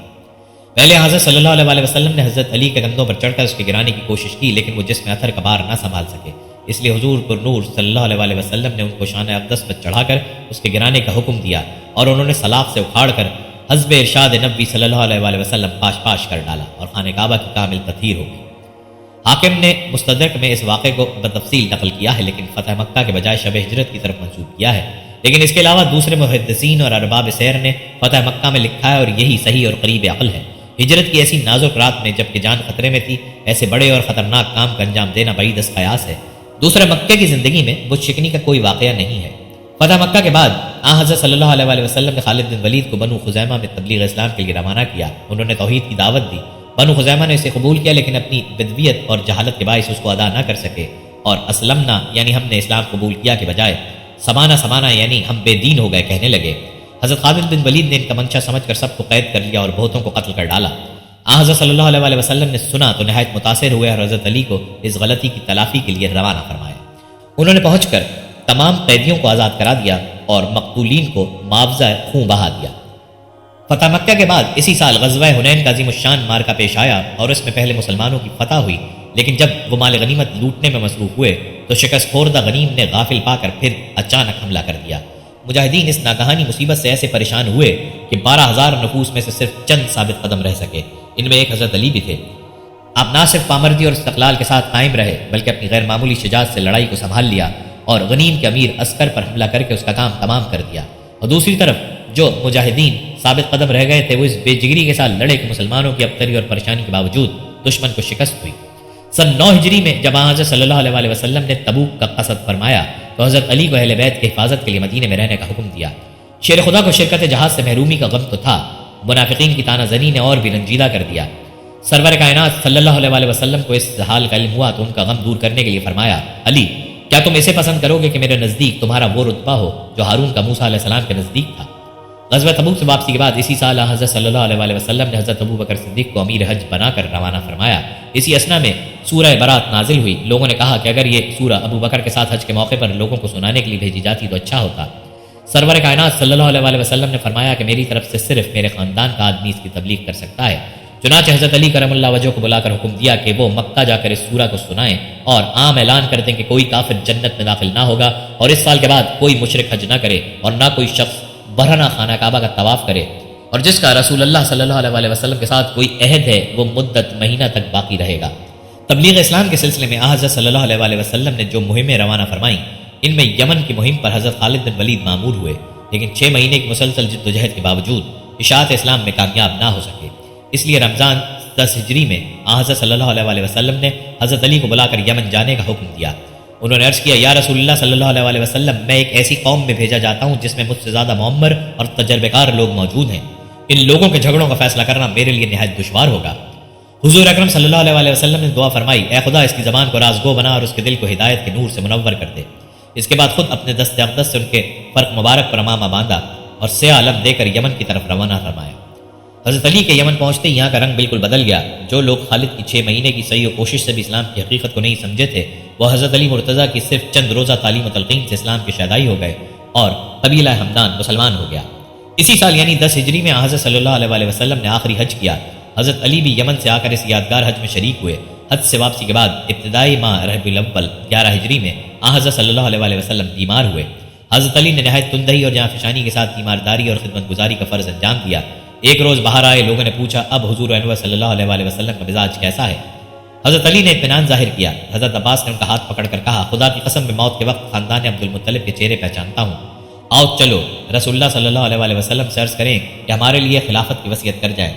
پہلے حضرت صلی اللہ علیہ وسلم نے حضرت علی کے کندھوں پر چڑھ کر اس کے گرانے کی کوشش کی، لیکن وہ جسم اتھر کا بار نہ سنبھال سکے، اس لیے حضور پر نور صلی اللہ علیہ وسلم نے ان کو شان اقدس پر چڑھا کر اس کے گرانے کا حکم دیا اور انہوں نے سلاخ سے اکھاڑ کر حسب ارشاد نبی صلی اللہ علیہ وسلم پاش پاش کر ڈالا اور خانہ کعبہ کی کامل تطہیر ہو گئی۔ حاکم نے مستدرک میں اس واقعے کو بتفصیل نقل کیا ہے، لیکن فتح مکہ کے بجائے شب ہجرت کی طرف منسوب کیا ہے، لیکن اس کے علاوہ دوسرے محدثین اور ارباب سیر نے فتح مکہ میں لکھا ہے اور یہی صحیح اور قریب عقل ہے۔ ہجرت کی ایسی نازک رات میں جبکہ جان خطرے میں تھی ایسے بڑے اور خطرناک کام کا انجام دینا بعید از قیاس ہے۔ دوسرے مکے کی زندگی میں بت شکنی کا کوئی واقعہ نہیں ہے۔ فتح مکہ کے بعد حضرت صلی اللہ علیہ وسلم نے خالد بن ولید کو بنو خزیمہ میں تبلیغ اسلام کے لیے روانہ کیا۔ انہوں نے توحید کی دعوت دی۔ بنو خزیمہ نے اسے قبول کیا لیکن اپنی بدویت اور جہالت کے باعث اس کو ادا نہ کر سکے اور اسلمنا یعنی ہم نے اسلام قبول کیا کے بجائے سمانا سمانا یعنی ہم بے دین ہو گئے کہنے لگے۔ حضرت خالد بن ولید نے ان کا منشا سمجھ کر سب کو قید کر لیا اور بہتوں کو قتل کر ڈالا۔ حضرت صلی اللہ علیہ وسلم نے سنا تو نہایت متاثر ہوئے اور حضرت علی کو اس غلطی کی تلافی کے لیے روانہ فرمایا۔ انہوں نے پہنچ کر تمام قیدیوں کو آزاد کرا دیا اور مقتولین کو معاوضہ خون بہا دیا۔ فتح مکہ کے بعد اسی سال غزوہ حنین کا عظیم الشان مارکا پیش آیا اور اس میں پہلے مسلمانوں کی فتح ہوئی، لیکن جب وہ مال غنیمت لوٹنے میں مصروف ہوئے تو شکست خوردہ غنیم نے غافل پا کر پھر اچانک حملہ کر دیا۔ مجاہدین اس ناگہانی مصیبت سے ایسے پریشان ہوئے کہ 12,000 نفوس میں سے صرف چند ثابت قدم رہ سکے، ان میں ایک حضرت علی بھی تھے۔ آپ نہ صرف پامردی اور استقلال کے ساتھ قائم رہے بلکہ اپنی غیر معمولی شجاعت سے لڑائی کو سنبھال لیا اور غنیم کے امیر عسکر پر حملہ کر کے اس کا کام تمام کر دیا، اور دوسری طرف جو مجاہدین ثابت قدم رہ گئے تھے وہ اس بے جگری کے ساتھ لڑے کہ مسلمانوں کی ابتری اور پریشانی کے باوجود دشمن کو شکست ہوئی۔ سن 9 ہجری میں جب حضرت صلی اللہ علیہ وسلم نے تبوک کا قصد فرمایا تو حضرت علی کو اہل بیت کی حفاظت کے لیے مدینے میں رہنے کا حکم دیا۔ شیر خدا کو شرکت جہاد سے محرومی کا غم تو تھا، منافقین کی تانہ زنی نے اور بھی رنجیدہ کر دیا۔ سرور کائنات صلی اللہ علیہ وسلم کو اس حال کا علم ہوا تو ان کا غم دور کرنے کے لیے فرمایا، علی کیا تم اسے پسند کرو گے کہ میرے نزدیک تمہارا وہ رتبہ ہو جو ہارون کا موسیٰ علیہ السلام کے نزدیک تھا؟ غزوہ تبوک سے واپسی کے بعد اسی سال حضرت صلی اللہ علیہ وسلم نے حضرت ابوبکر صدیق کو امیر حج بنا کر روانہ فرمایا۔ اسی اسنا میں سورہ برات نازل ہوئی۔ لوگوں نے کہا کہ اگر یہ سورہ ابوبکر کے ساتھ حج کے موقع پر لوگوں کو سنانے کے لیے بھیجی جاتی تو اچھا ہوتا۔ سرور کائنات صلی اللہ علیہ وسلم نے فرمایا کہ میری طرف سے صرف میرے خاندان کا آدمی اس کی تبلیغ کر سکتا ہے۔ چنانچہ حضرت علی کرم اللہ وجہ کو بلا کر حکم دیا کہ وہ مکہ جا کر اس سورہ کو سنائیں اور عام اعلان کر دیں کہ کوئی کافر جنت میں داخل نہ ہوگا، اور اس سال کے بعد کوئی مشرک حج نہ کرے اور نہ کوئی شخص برہنہ خانہ کعبہ کا طواف کرے، اور جس کا رسول اللہ صلی اللہ علیہ وسلم کے ساتھ کوئی عہد ہے وہ مدت مہینہ تک باقی رہے گا۔ تبلیغ اسلام کے سلسلے میں حضرت صلی اللہ علیہ وسلم نے جو مہمیں روانہ فرمائیں، ان میں یمن کی مہم پر حضرت خالد بن ولید مامور ہوئے، لیکن 6 مہینے کی مسلسل جد و جہد کے باوجود اشاعت اسلام میں کامیاب نہ ہو سکے۔ اس لیے رمضان 10 ہجری میں حضرت صلی اللہ علیہ وسلم نے حضرت علی کو بلا کر یمن جانے کا حکم دیا۔ انہوں نے عرض کیا، یا رسول اللہ صلی اللہ علیہ وسلم، میں ایک ایسی قوم میں بھیجا جاتا ہوں جس میں مجھ سے زیادہ معمر اور تجربہ کار لوگ موجود ہیں، ان لوگوں کے جھگڑوں کا فیصلہ کرنا میرے لیے نہایت دشوار ہوگا۔ حضور اکرم صلی اللہ علیہ وسلم نے دعا فرمائی، اے خدا اس کی زبان کو رازگو بنا اور اس کے دل کو ہدایت کے نور سے منور کر دے۔ اس کے بعد خود اپنے دست اقدس سے ان کے فرق مبارک پر امامہ باندھا اور سیاہ علم دے کر یمن کی طرف روانہ فرمایا۔ حضرت علی کے یمن پہنچتے ہی یہاں کا رنگ بالکل بدل گیا۔ جو لوگ خالد کی 6 مہینے کی سعی و کوشش سے بھی اسلام کی حقیقت کو نہیں سمجھے تھے، وہ حضرت علی مرتضیٰ کی صرف چند روزہ تعلیم و تلقین سے اسلام کے شیدائی ہو گئے اور قبیلہ ہمدان مسلمان ہو گیا۔ اسی سال یعنی 10 ہجری میں حضرت صلی اللہ علیہ وسلم نے آخری حج کیا۔ حضرت علی بھی یمن سے آ کر اس یادگار حج میں شریک ہوئے۔ حج سے واپسی کے بعد ابتدائی ماہ ربیع الاول 11 ہجری میں حضرت صلی اللہ علیہ وسلم بیمار ہوئے۔ حضرت علی نے نہایت تندہی اور جانفشانی کے ساتھ تیمارداری اور خدمت گزاری کا فرض انجام دیا۔ ایک روز باہر آئے لوگوں نے پوچھا، اب حضور انور صلی اللہ علیہ وسلم کا مزاج کیسا ہے؟ حضرت علی نے اطمینان ظاہر کیا۔ حضرت عباس نے ان کا ہاتھ پکڑ کر کہا، خدا کی قسم میں موت کے وقت خاندان عبد المطلب کے چہرے پہچانتا ہوں۔ آؤ چلو رسول اللہ صلی اللہ علیہ وسلم سے عرض کریں کہ ہمارے لیے خلافت کی وصیت کر جائے۔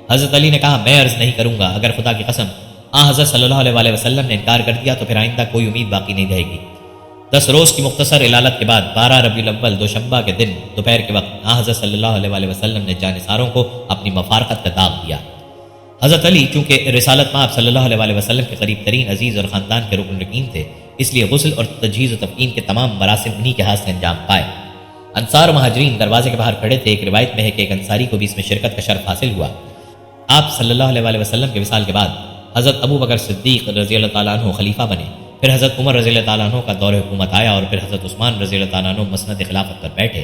حضرت علی نے کہا، میں عرض نہیں کروں گا، اگر خدا کی قسم حضرت صلی اللہ علیہ وسلم نے انکار کر دیا تو پھر آئندہ کوئی امید باقی نہیں رہے گی۔ 10 روز کی مختصر علالت کے بعد 12 ربیع الاول دوشنبہ کے دن دوپہر کے وقت حضرت صلی اللہ علیہ وسلم نے جانثاروں کو اپنی مفارقت کا داغ دیا۔ حضرت علی چونکہ رسالت مآب صلی اللہ علیہ وسلم کے قریب ترین عزیز اور خاندان کے رکن رکین تھے، اس لیے غسل اور تجہیز و تفقین کے تمام مراسم انہی کے ہاتھ سے انجام پائے۔ انصار و مہاجرین دروازے کے باہر کھڑے تھے۔ ایک روایت میں ہے کہ ایک انصاری کو بھی اس میں شرکت کا شرف حاصل ہوا۔ آپ صلی اللہ علیہ وسلم کے وصال کے بعد حضرت ابو بکر صدیق رضی اللہ تعالیٰ عنہ خلیفہ بنے، پھر حضرت عمر رضی اللہ تعالیٰ عنہ کا دور حکومت آیا اور پھر حضرت عثمان رضی اللہ تعالیٰ عنہ مسند خلافت پر بیٹھے۔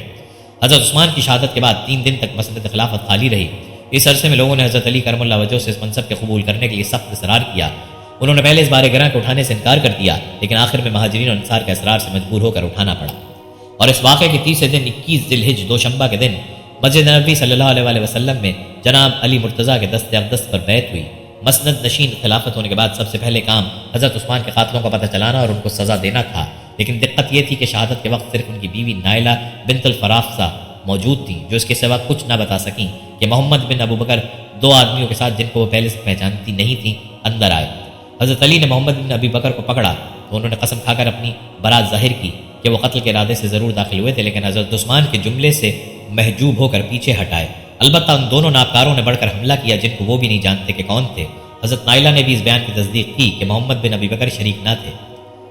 حضرت عثمان کی شہادت کے بعد 3 دن تک مسند خلافت خالی رہی۔ اس عرصے میں لوگوں نے حضرت علی کرم اللہ وجہ سے اس منصب کے قبول کرنے کے لیے سخت اصرار کیا۔ انہوں نے پہلے اس بارے گراں کے اٹھانے سے انکار کر دیا، لیکن آخر میں مہاجرین اور انصار کے اصرار سے مجبور ہو کر اٹھانا پڑا، اور اس واقعے کے تیسرے دن 21 ذی الحجہ دوشنبہ کے دن مسجد نبوی صلی اللہ علیہ وسلم میں جناب علی مرتضیٰ کے دست اقدس پر بیعت ہوئی۔ مسند نشین خلافت ہونے کے بعد سب سے پہلے کام حضرت عثمان کے قاتلوں کا پتہ چلانا اور ان کو سزا دینا تھا، لیکن دقت یہ تھی کہ شہادت کے وقت صرف ان کی بیوی نائلہ بنت الفرافصہ موجود تھیں، جو اس کے سوا کچھ نہ بتا سکیں کہ محمد بن ابو بکر 2 آدمیوں کے ساتھ جن کو وہ پہلے سے پہچانتی نہیں تھیں اندر آئے۔ حضرت علی نے محمد بن ابی بکر کو پکڑا تو انہوں نے قسم کھا کر اپنی برات ظاہر کی کہ وہ قتل کے ارادے سے ضرور داخل ہوئے تھے، لیکن حضرت عثمان کے جملے سے محجوب ہو کر پیچھے ہٹائے۔ البتہ ان دونوں نابکاروں نے بڑھ کر حملہ کیا جن کو وہ بھی نہیں جانتے کہ کون تھے۔ حضرت نائلہ نے بھی اس بیان کی تصدیق کی کہ محمد بن ابی بکر شریک نہ تھے۔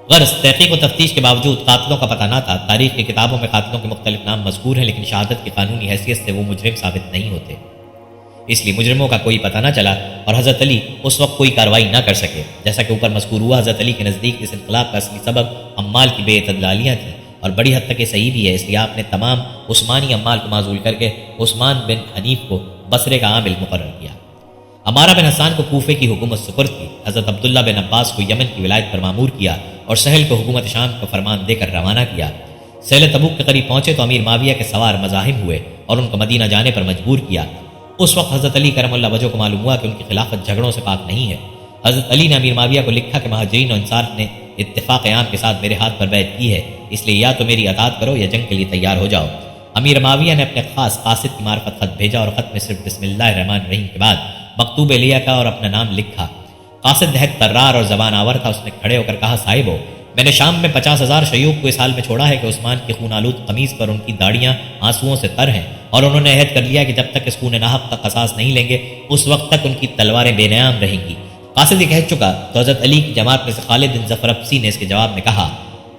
غرض تحقیق و تفتیش کے باوجود قاتلوں کا پتہ نہ تھا۔ تاریخ کی کتابوں میں قاتلوں کے مختلف نام مذکور ہیں، لیکن شہادت کی قانونی حیثیت سے وہ مجرم ثابت نہیں ہوتے، اس لیے مجرموں کا کوئی پتہ نہ چلا اور حضرت علی اس وقت کوئی کارروائی نہ کر سکے۔ جیسا کہ اوپر مذکور ہوا، حضرت علی کے نزدیک اس انقلاب کا اصلی سبب عمال کی بے اعتدالیاں تھیں، اور بڑی حد تک یہ صحیح بھی ہے، اس لیے آپ نے تمام عثمانی عمال کو معزول کر کے عثمان بن حنیف کو بصرے کا عامل مقرر کیا۔ عمارہ بن حسان کو کوفے کی حکومت سپرد کی۔ حضرت عبداللہ بن عباس کو یمن کی ولایت پر مامور کیا اور سہل کو حکومت شام کا فرمان دے کر روانہ کیا۔ سہل تبوک کے قریب پہنچے تو امیر معاویہ کے سوار مزاحم ہوئے اور ان کو مدینہ جانے پر مجبور کیا۔ اس وقت حضرت علی کرم اللہ وجہ کو معلوم ہوا کہ ان کی خلافت جھگڑوں سے پاک نہیں ہے۔ حضرت علی نے امیر معاویہ کو لکھا کہ مہاجرین اور انصار نے اتفاق عام کے ساتھ میرے ہاتھ پر بیعت کی ہے، اس لیے یا تو میری اطاعت کرو یا جنگ کے لیے تیار ہو جاؤ۔ امیر معاویہ نے اپنے خاص قاصد کی معرفت خط بھیجا اور خط میں صرف بسم اللہ الرحمن الرحیم کے بعد مکتوب لیا کا اور اپنا نام لکھا۔ قاصد نہایت طرار اور زبان آور تھا، اس نے کھڑے ہو کر کہا، صاحبو، میں نے شام میں 50,000 شیوخ کو اس حال میں چھوڑا ہے کہ عثمان کی خون آلود قمیض پر ان کی داڑیاں آنسوؤں سے تر ہیں، اور انہوں نے عہد کر لیا کہ جب تک اس خون ناحق کا قصاص نہیں لیں گے اس وقت تک ان کی تلواریں بے نیام رہیں گی۔ قاصد یہ کہہ چکا تو حضرت علی کی جماعت میں سے خالد بن ظفرفسی نے اس کے جواب میں کہا،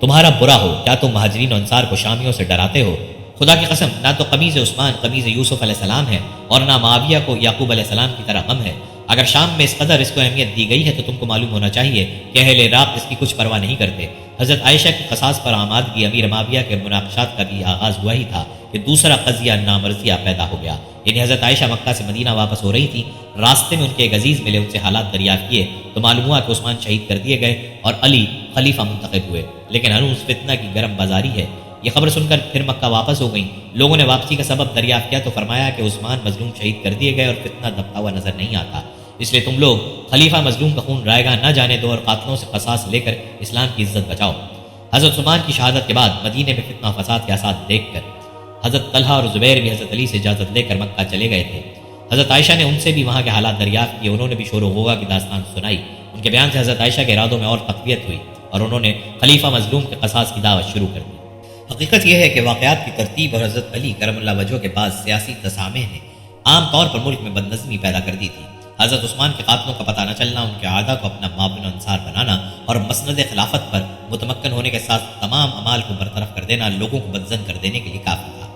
تمہارا برا ہو، کیا تم مہاجرین و انصار کو شامیوں سے ڈراتے ہو؟ خدا کی قسم، نہ تو قمیض عثمان قمیض یوسف علیہ السلام ہے اور نہ معاویہ کو یعقوب علیہ السلام کی طرح غم ہے۔ اگر شام میں اس قدر اس کو اہمیت دی گئی ہے تو تم کو معلوم ہونا چاہیے کہ اہل عراق اس کی کچھ پرواہ نہیں کرتے۔ حضرت عائشہ کی قصاص پر آمادگی امیر معاویہ کے مناقشات کا بھی آغاز ہوا ہی تھا کہ دوسرا قضیہ نامرضیہ پیدا ہو گیا۔ یعنی حضرت عائشہ مکہ سے مدینہ واپس ہو رہی تھی، راستے میں ان کے ایک عزیز ملے، ان سے حالات دریافت کیے تو معلوم ہوا کہ عثمان شہید کر دیے گئے اور علی خلیفہ منتخب ہوئے، لیکن ہنوز فتنہ کی گرم بازاری ہے۔ یہ خبر سن کر پھر مکہ واپس ہو گئیں۔ لوگوں نے واپسی کا سبب دریافت کیا تو فرمایا کہ عثمان مظلوم شہید کر دیے گئے اور فتنہ دبتا ہوا نظر نہیں آتا، اس لیے تم لوگ خلیفہ مظلوم کا خون رائے گاہ نہ جانے دو اور قاتلوں سے قصاص لے کر اسلام کی عزت بچاؤ۔ حضرت عثمان کی شہادت کے بعد مدینے میں فتنہ و فساد کے آثار دیکھ کر حضرت طلحہ اور زبیر بھی حضرت علی سے اجازت لے کر مکہ چلے گئے تھے۔ حضرت عائشہ نے ان سے بھی وہاں کے حالات دریافت کیے، انہوں نے بھی شور و غوغا کی داستان سنائی۔ ان کے بیان سے حضرت عائشہ کے ارادوں میں اور تقویت ہوئی اور انہوں نے خلیفہ مظلوم کے قصاص کی دعوت شروع کر دی۔ حقیقت یہ ہے کہ واقعات کی ترتیب اور حضرت علی کرم اللہ وجہہ کے بعد سیاسی تسامح نے عام طور پر ملک میں بدنظمی پیدا کر دی تھی۔ حضرت عثمان کے قاتلوں کا پتہ نہ چلنا، ان کے اعداء کو اپنا معاون انصار بنانا اور مسند خلافت پر متمکن ہونے کے ساتھ تمام اعمال کو برطرف کر دینا لوگوں کو بدظن کر دینے کے لیے کافی تھا۔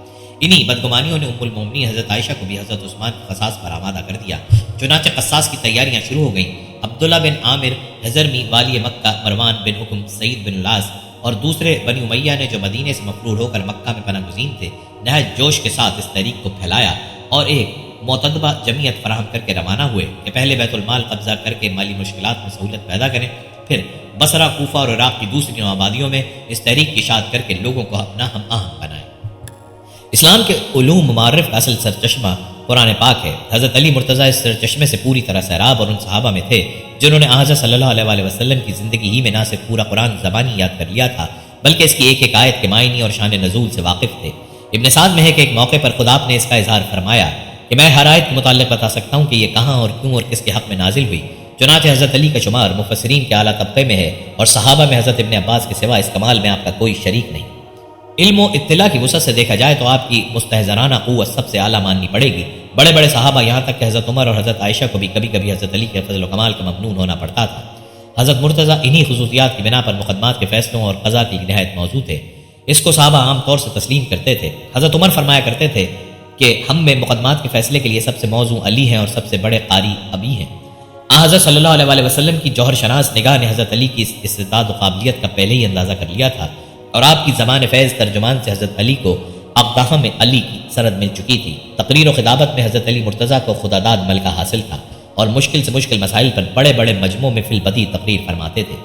انہی بدگمانیوں نے ام المومنین حضرت عائشہ کو بھی حضرت عثمان کے قصاص پر آمادہ کر دیا۔ چنانچہ قصاص کی تیاریاں شروع ہو گئیں۔ عبداللہ بن عامر حضرمی والی مکہ، مروان بن حکم، سعید بن العاص اور دوسرے بنی امیہ نے جو مدینے سے مفرور ہو کر مکہ میں پناہ گزین تھے، نہایت جوش کے ساتھ اس تحریک کو پھیلایا اور ایک معتدبہ جمعیت فراہم کر کے روانہ ہوئے کہ پہلے بیت المال قبضہ کر کے مالی مشکلات میں سہولت پیدا کریں، پھر بصرہ، کوفہ اور عراق کی دوسری نوآبادیوں میں اس تحریک کی اشاعت کر کے لوگوں کو اپنا ہم آہنگ بنائیں۔ اسلام کے علوم معرف کا اصل سرچشمہ قرآن پاک ہے۔ حضرت علی مرتضیٰ اس سرچشمے سے پوری طرح سیراب اور ان صحابہ میں تھے جنہوں نے حضرت صلی اللہ علیہ وسلم کی زندگی ہی میں نہ صرف پورا قرآن زبانی یاد کر لیا تھا بلکہ اس کی ایک ایک آیت کے معنی اور شان نزول سے واقف تھے۔ ابن سعد میں ہے کہ ایک موقع پر خدا آپ نے اس کا اظہار فرمایا کہ میں ہر آیت کے متعلق بتا سکتا ہوں کہ یہ کہاں اور کیوں اور کس کے حق میں نازل ہوئی۔ چنانچہ حضرت علی کا شمار مفسرین کے اعلیٰ طبقے میں ہے اور صحابہ میں حضرت ابن عباس کے سوا اس کمال میں آپ کا کوئی شریک نہیں۔ علم و اطلاع کی وسعت سے دیکھا جائے تو آپ کی مستحضرانہ قوت سب سے اعلیٰ ماننی پڑے گی۔ بڑے بڑے صحابہ یہاں تک کہ حضرت عمر اور حضرت عائشہ کو بھی کبھی کبھی حضرت علی کے فضل و کمال کا ممنون ہونا پڑتا تھا۔ حضرت مرتضیٰ انہی خصوصیات کی بنا پر مقدمات کے فیصلوں اور قضا کی نہایت موضوع تھے۔ اس کو صحابہ عام طور سے تسلیم کرتے تھے۔ حضرت عمر فرمایا کرتے تھے کہ ہم میں مقدمات کے فیصلے کے لیے سب سے موزوں علی ہیں اور سب سے بڑے قاری ابی ہیں۔ حضرت صلی اللہ علیہ وسلم کی جوہر شناس نگاہ نے حضرت علی کی استعداد و قابلیت کا پہلے ہی اندازہ کر لیا تھا اور آپ کی زبان فیض ترجمان سے حضرت علی کو اقداح میں علی کی سند مل چکی تھی۔ تقریر و خطابت میں حضرت علی مرتضیٰ کو خداداد ملکہ حاصل تھا اور مشکل سے مشکل مسائل پر بڑے بڑے مجموع میں فی البدیہہ تقریر فرماتے تھے۔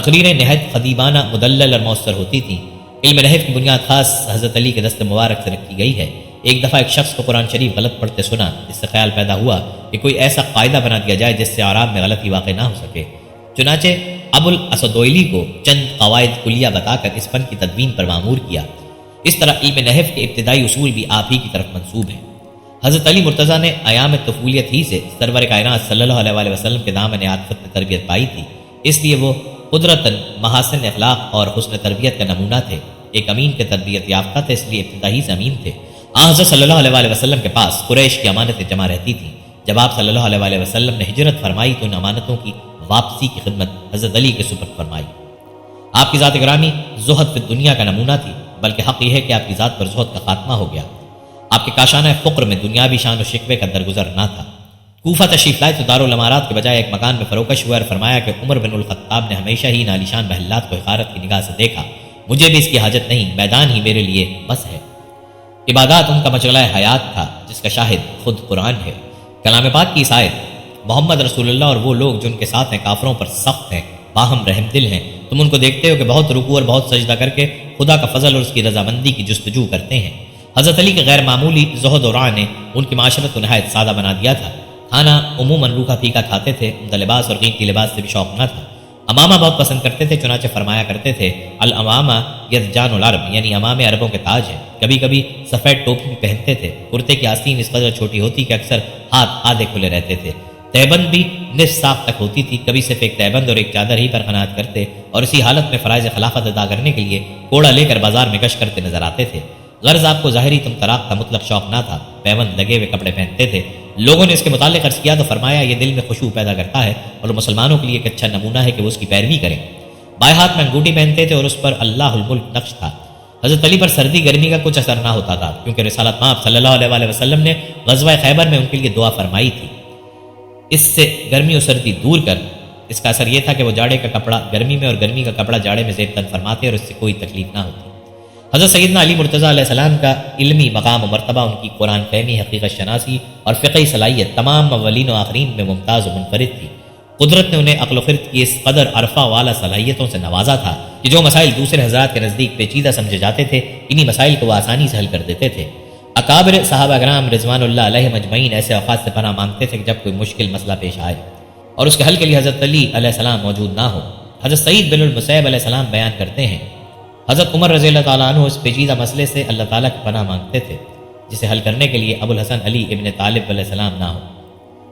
تقریریں نہایت خطیبانہ، مدلل اور مؤثر ہوتی تھیں۔ علم نحو کی بنیاد خاص حضرت علی کے دست مبارک سے رکھی گئی ہے۔ ایک دفعہ ایک شخص کو قرآن شریف غلط پڑھتے سنا، اس سے خیال پیدا ہوا کہ کوئی ایسا قاعدہ بنا دیا جائے جس سے اعراب میں غلطی واقع نہ ہو سکے۔ چنانچہ ابو الاسدوئلی کو چند قواعد کلیہ بتا کر اس فن کی تدوین پر مامور کیا۔ اس طرح علم نحو کے ابتدائی اصول بھی آپ ہی کی طرف منسوب ہیں۔ حضرت علی مرتضیٰ نے ایام طفولیت ہی سے سرور کائنات صلی اللہ علیہ وسلم کے دامن عاطفت میں تربیت پائی تھی، اس لیے وہ قدرتاً محاسن اخلاق اور حسن تربیت کا نمونہ تھے۔ ایک امین کے تربیت یافتہ تھے، اس لیے ابتدائی سے امین تھے۔ حضرت صلی اللہ علیہ وسلم کے پاس قریش کی امانتیں جمع رہتی تھیں۔ جب آپ صلی اللہ علیہ وسلم نے ہجرت فرمائی تو ان امانتوں کی واپسی کی خدمت حضرت علی کے سپرد فرمائی۔ آپ کی ذات گرامی زہد فی دنیا کا نمونہ تھی، بلکہ حق یہ ہے کہ آپ کی ذات پر زہد کا خاتمہ ہو گیا۔ آپ کے کاشانہ فقر میں دنیاوی شان و شکوے کا درگزر نہ تھا۔ کوفہ تشریف لائے تو دارالامارات کے بجائے ایک مکان میں فروکش ہوئے اور فرمایا کہ عمر بن الخطاب نے ہمیشہ ہی نالیشان محلات کو حقارت کی نگاہ سے دیکھا، مجھے بھی اس کی حاجت نہیں، میدان ہی میرے لیے بس ہے۔ عبادات ان کا مشغلہ حیات تھا جس کا شاہد خود قرآن ہے۔ کلام پاک کی آیت محمد رسول اللہ اور وہ لوگ جن کے ساتھ ہیں کافروں پر سخت ہیں، باہم رحم دل ہیں، تم ان کو دیکھتے ہو کہ بہت رکوع اور بہت سجدہ کر کے خدا کا فضل اور اس کی رضامندی کی جستجو کرتے ہیں۔ حضرت علی کے غیر معمولی زہد و ورع نے ان کی معاشرت کو نہایت سادہ بنا دیا تھا۔ کھانا عموماً روکھا پھیکا کھاتے تھے، عمدہ لباس اور قیمتی لباس سے بھی شوق نہ تھا۔ امامہ بہت پسند کرتے تھے، چنانچہ فرمایا کرتے تھے الامامہ یذجان العرب، یعنی امامے عربوں کے تاج ہیں۔ کبھی کبھی سفید ٹوپی بھی پہنتے تھے۔ کرتے کی آستین اس قدر چھوٹی ہوتی کہ اکثر ہاتھ آدھے کھلے رہتے تھے۔ تہبند بھی نصف ساق تک ہوتی تھی، کبھی صرف ایک تہبند اور ایک چادر ہی پر قناعت کرتے اور اسی حالت میں فرائض خلافت ادا کرنے کے لیے کوڑا لے کر بازار میں گشت کرتے نظر آتے تھے۔ غرض آپ کو ظاہری طلاق کا مطلق شوق نہ تھا، پیوند لگے ہوئے کپڑے پہنتے تھے۔ لوگوں نے اس کے متعلق عرض کیا تو فرمایا یہ دل میں خشوع پیدا کرتا ہے اور مسلمانوں کے لیے ایک اچھا نمونہ ہے کہ وہ اس کی پیروی کریں۔ بائیں ہاتھ میں انگوٹھی پہنتے تھے اور اس پر اللہ الملک نقش تھا۔ حضرت علی پر سردی گرمی کا کچھ اثر نہ ہوتا تھا کیونکہ رسالت مآب صلی اللہ علیہ وسلم نے غزوہ خیبر میں ان کے لیے دعا فرمائی تھی۔ اس سے گرمی و سردی دور کر۔ اس کا اثر یہ تھا کہ وہ جاڑے کا کپڑا گرمی میں اور گرمی کا کپڑا جاڑے میں زیب تن فرماتے اور اس سے کوئی تکلیف نہ ہوتی۔ حضرت سیدنا علی مرتضیٰ علیہ السلام کا علمی مقام و مرتبہ، ان کی قرآن فہمی، حقیقت شناسی اور فقہی صلاحیت تمام اولین و آخرین میں ممتاز و منفرد تھی۔ قدرت نے انہیں عقل و خرد کی اس قدر عرفہ والا صلاحیتوں سے نوازا تھا کہ جو مسائل دوسرے حضرات کے نزدیک پیچیدہ سمجھے جاتے تھے، انہی مسائل کو وہ آسانی سے حل کر دیتے تھے۔ اکابر صحابہ کرام رضوان اللہ علیہ مجمعین ایسے اوقات سے پناہ مانگتے تھے کہ جب کوئی مشکل مسئلہ پیش آئے اور اس کے حل کے لیے حضرت علی علیہ السلام موجود نہ ہو۔ حضرت سعید بن المسیب علیہ السلام بیان کرتے ہیں، حضرت عمر رضی اللہ تعالیٰ عنہ اس پیچیدہ مسئلے سے اللہ تعالیٰ کی پناہ مانگتے تھے جسے حل کرنے کے لیے ابو الحسن علی ابن طالب علیہ السلام نہ ہو۔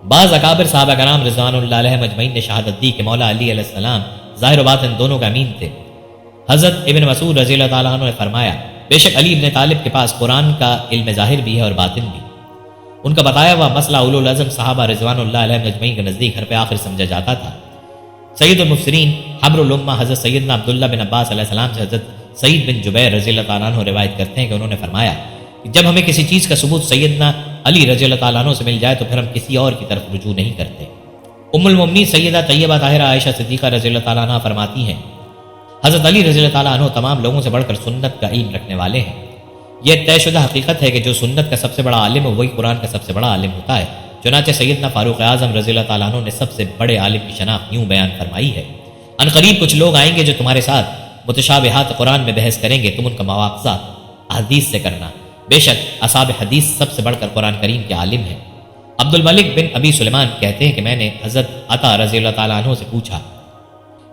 بعض اکابر صحابہ کرام رضوان اللہ علیہ مجمعین نے شہادت دی کہ مولا علی علیہ السلام ظاہر و باطن دونوں کا امین تھے۔ حضرت ابن مسعود رضی اللہ تعالیٰ عنہ نے فرمایا، بے شک علی ابن طالب کے پاس قرآن کا علم ظاہر بھی ہے اور باطن بھی۔ ان کا بتایا ہوا مسئلہ اولو العزم صحابہ رضوان اللہ علیہ مجمعین کے نزدیک حرف آخر سمجھا جاتا تھا۔ سید المفسرین حبر الامہ حضرت سیدنا عبداللہ بن عباس علیہ السلام سے حضرت سعید بن جبیر رضی اللہ تعالیٰ عنہ روایت کرتے ہیں کہ انہوں نے فرمایا کہ جب ہمیں کسی چیز کا ثبوت سیدنا علی رضی اللہ تعالیٰ عنہ سے مل جائے تو پھر ہم کسی اور کی طرف رجوع نہیں کرتے۔ ام المؤمنین سیدہ طیبہ طاہرہ عائشہ صدیقہ رضی اللہ تعالیٰ عنہ فرماتی ہیں، حضرت علی رضی اللہ تعالیٰ عنہ تمام لوگوں سے بڑھ کر سنت کا علم رکھنے والے ہیں۔ یہ طے شدہ حقیقت ہے کہ جو سنت کا سب سے بڑا عالم ہو وہی قرآن کا سب سے بڑا عالم ہوتا ہے۔ چنانچہ سیدنا فاروق اعظم رضی اللہ تعالیٰ عنہ نے سب سے بڑے عالم کی شناخت یوں بیان فرمائی ہے، ان قریب کچھ لوگ آئیں گے جو تمہارے ساتھ متشابہات قرآن میں بحث کریں گے، تم ان کا مواخذہ حدیث سے کرنا، بے شک اصحاب حدیث سب سے بڑھ کر قرآن کریم کے عالم ہیں۔ عبد الملک بن ابی سلیمان کہتے ہیں کہ میں نے حضرت عطا رضی اللہ تعالیٰ عنہ سے پوچھا،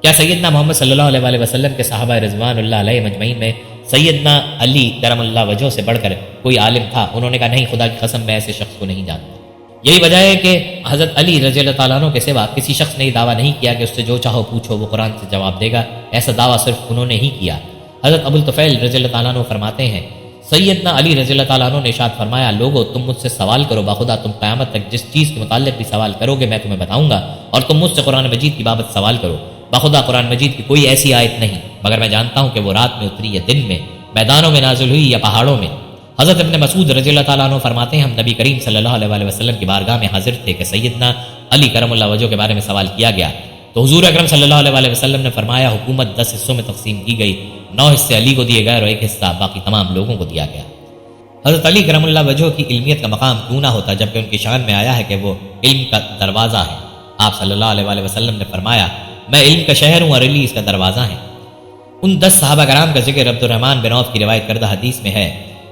کیا سیدنا محمد صلی اللہ علیہ وسلم کے صحابہ رضوان اللہ علیہ مجمعین میں سیدنا علی کرم اللہ وجہ سے بڑھ کر کوئی عالم تھا؟ انہوں نے کہا نہیں، خدا کی قسم میں ایسے شخص کو نہیں جانتا۔ یہی وجہ ہے کہ حضرت علی رضی اللہ تعالیٰ عنہ کے سوا کسی شخص نے دعویٰ نہیں کیا کہ اس سے جو چاہو پوچھو وہ قرآن سے جواب دے گا، ایسا دعویٰ صرف انہوں نے ہی کیا۔ حضرت ابو الطفیل رضی اللہ تعالیٰ عنہ فرماتے ہیں، سیدنا علی رضی اللہ تعالیٰ عنہ نے ارشاد فرمایا، لوگو تم مجھ سے سوال کرو، باخدا تم قیامت تک جس چیز کے متعلق بھی سوال کرو گے میں تمہیں بتاؤں گا، اور تم مجھ سے قرآن مجید کی بابت سوال کرو، باخدا قرآن مجید کی کوئی ایسی آیت نہیں مگر میں جانتا ہوں کہ وہ رات میں اتری یا دن میں، میدانوں میں نازل ہوئی یا پہاڑوں میں۔ حضرت ابن مسعود رضی اللہ تعالیٰ عنہ فرماتے ہیں، ہم نبی کریم صلی اللہ علیہ وسلم کی بارگاہ میں حاضر تھے کہ سیدنا علی کرم اللہ وجہ کے بارے میں سوال کیا گیا تو حضور اکرم صلی اللہ علیہ وسلم نے فرمایا، حکومت 10 حصوں میں تقسیم کی گئی، 9 حصے علی کو دیے گئے اور 1 حصہ باقی تمام لوگوں کو دیا گیا۔ حضرت علی کرم اللہ وجہ کی علمیت کا مقام کیوں نہ ہوتا جبکہ ان کی شان میں آیا ہے کہ وہ علم کا دروازہ ہے۔ آپ صلی اللہ علیہ وسلم نے فرمایا، میں علم کا شہر ہوں اور علی اس کا دروازہ ہے۔ ان 10 صحابہ کرام کا ذکر عبد الرحمن بن عوف کی روایت کردہ حدیث میں ہے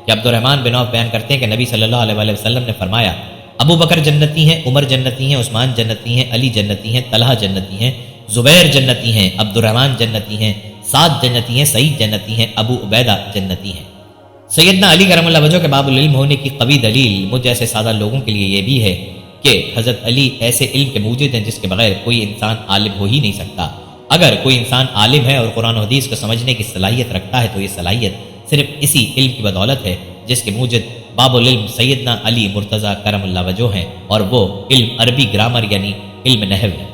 کہ عبد الرحمن بن عوف بیان کرتے ہیں کہ نبی صلی اللہ علیہ وسلم نے فرمایا، ابو بکر جنتی ہیں، عمر جنتی ہیں، عثمان جنتی ہیں، علی جنتی ہیں، طلحہ جنتی ہیں، زبیر جنتی ہیں، عبد الرحمن جنتی ہیں، سعد جنتی ہیں، سعید جنتی ہیں، ابو عبیدہ جنتی ہیں۔ سیدنا علی کرم اللہ وجہ کے باب العلم ہونے کی قوی دلیل مجھ جیسے سادہ لوگوں کے لیے یہ بھی ہے کہ حضرت علی ایسے علم کے موجد ہیں جس کے بغیر کوئی انسان عالم ہو ہی نہیں سکتا۔ اگر کوئی انسان عالم ہے اور قرآن و حدیث کو سمجھنے کی صلاحیت رکھتا ہے تو یہ صلاحیت صرف اسی علم کی بدولت ہے جس کے موجد باب العلم سیدنا علی مرتضیٰ کرم اللہ وجہ ہیں، اور وہ علم عربی گرامر یعنی علم نحو ہے۔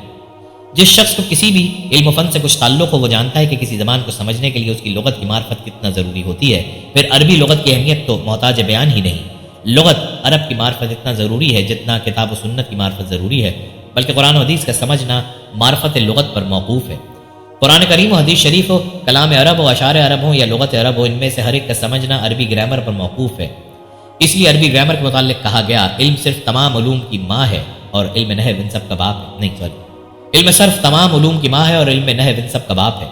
جس شخص کو کسی بھی علم و فن سے کچھ تعلق ہو وہ جانتا ہے کہ کسی زبان کو سمجھنے کے لیے اس کی لغت کی معرفت کتنا ضروری ہوتی ہے، پھر عربی لغت کی اہمیت تو محتاج بیان ہی نہیں۔ لغت عرب کی معرفت اتنا ضروری ہے جتنا کتاب و سنت کی معرفت ضروری ہے، بلکہ قرآن و حدیث کا سمجھنا معرفت لغت پر موقوف ہے۔ قرآن کریم و حدیث شریف ہو، کلام عرب ہو، اشعار عرب ہو یا لغت عرب ہو، ان میں سے ہر ایک کا سمجھنا عربی گرامر پر موقوف ہے۔ اس لیے عربی گرامر کے متعلق کہا گیا، علم صرف تمام علوم کی ماں ہے اور علم نحو ان سب کا باپ ہے۔ علم صرف تمام علوم کی ماں ہے اور علم نحو ان سب کا باپ ہے،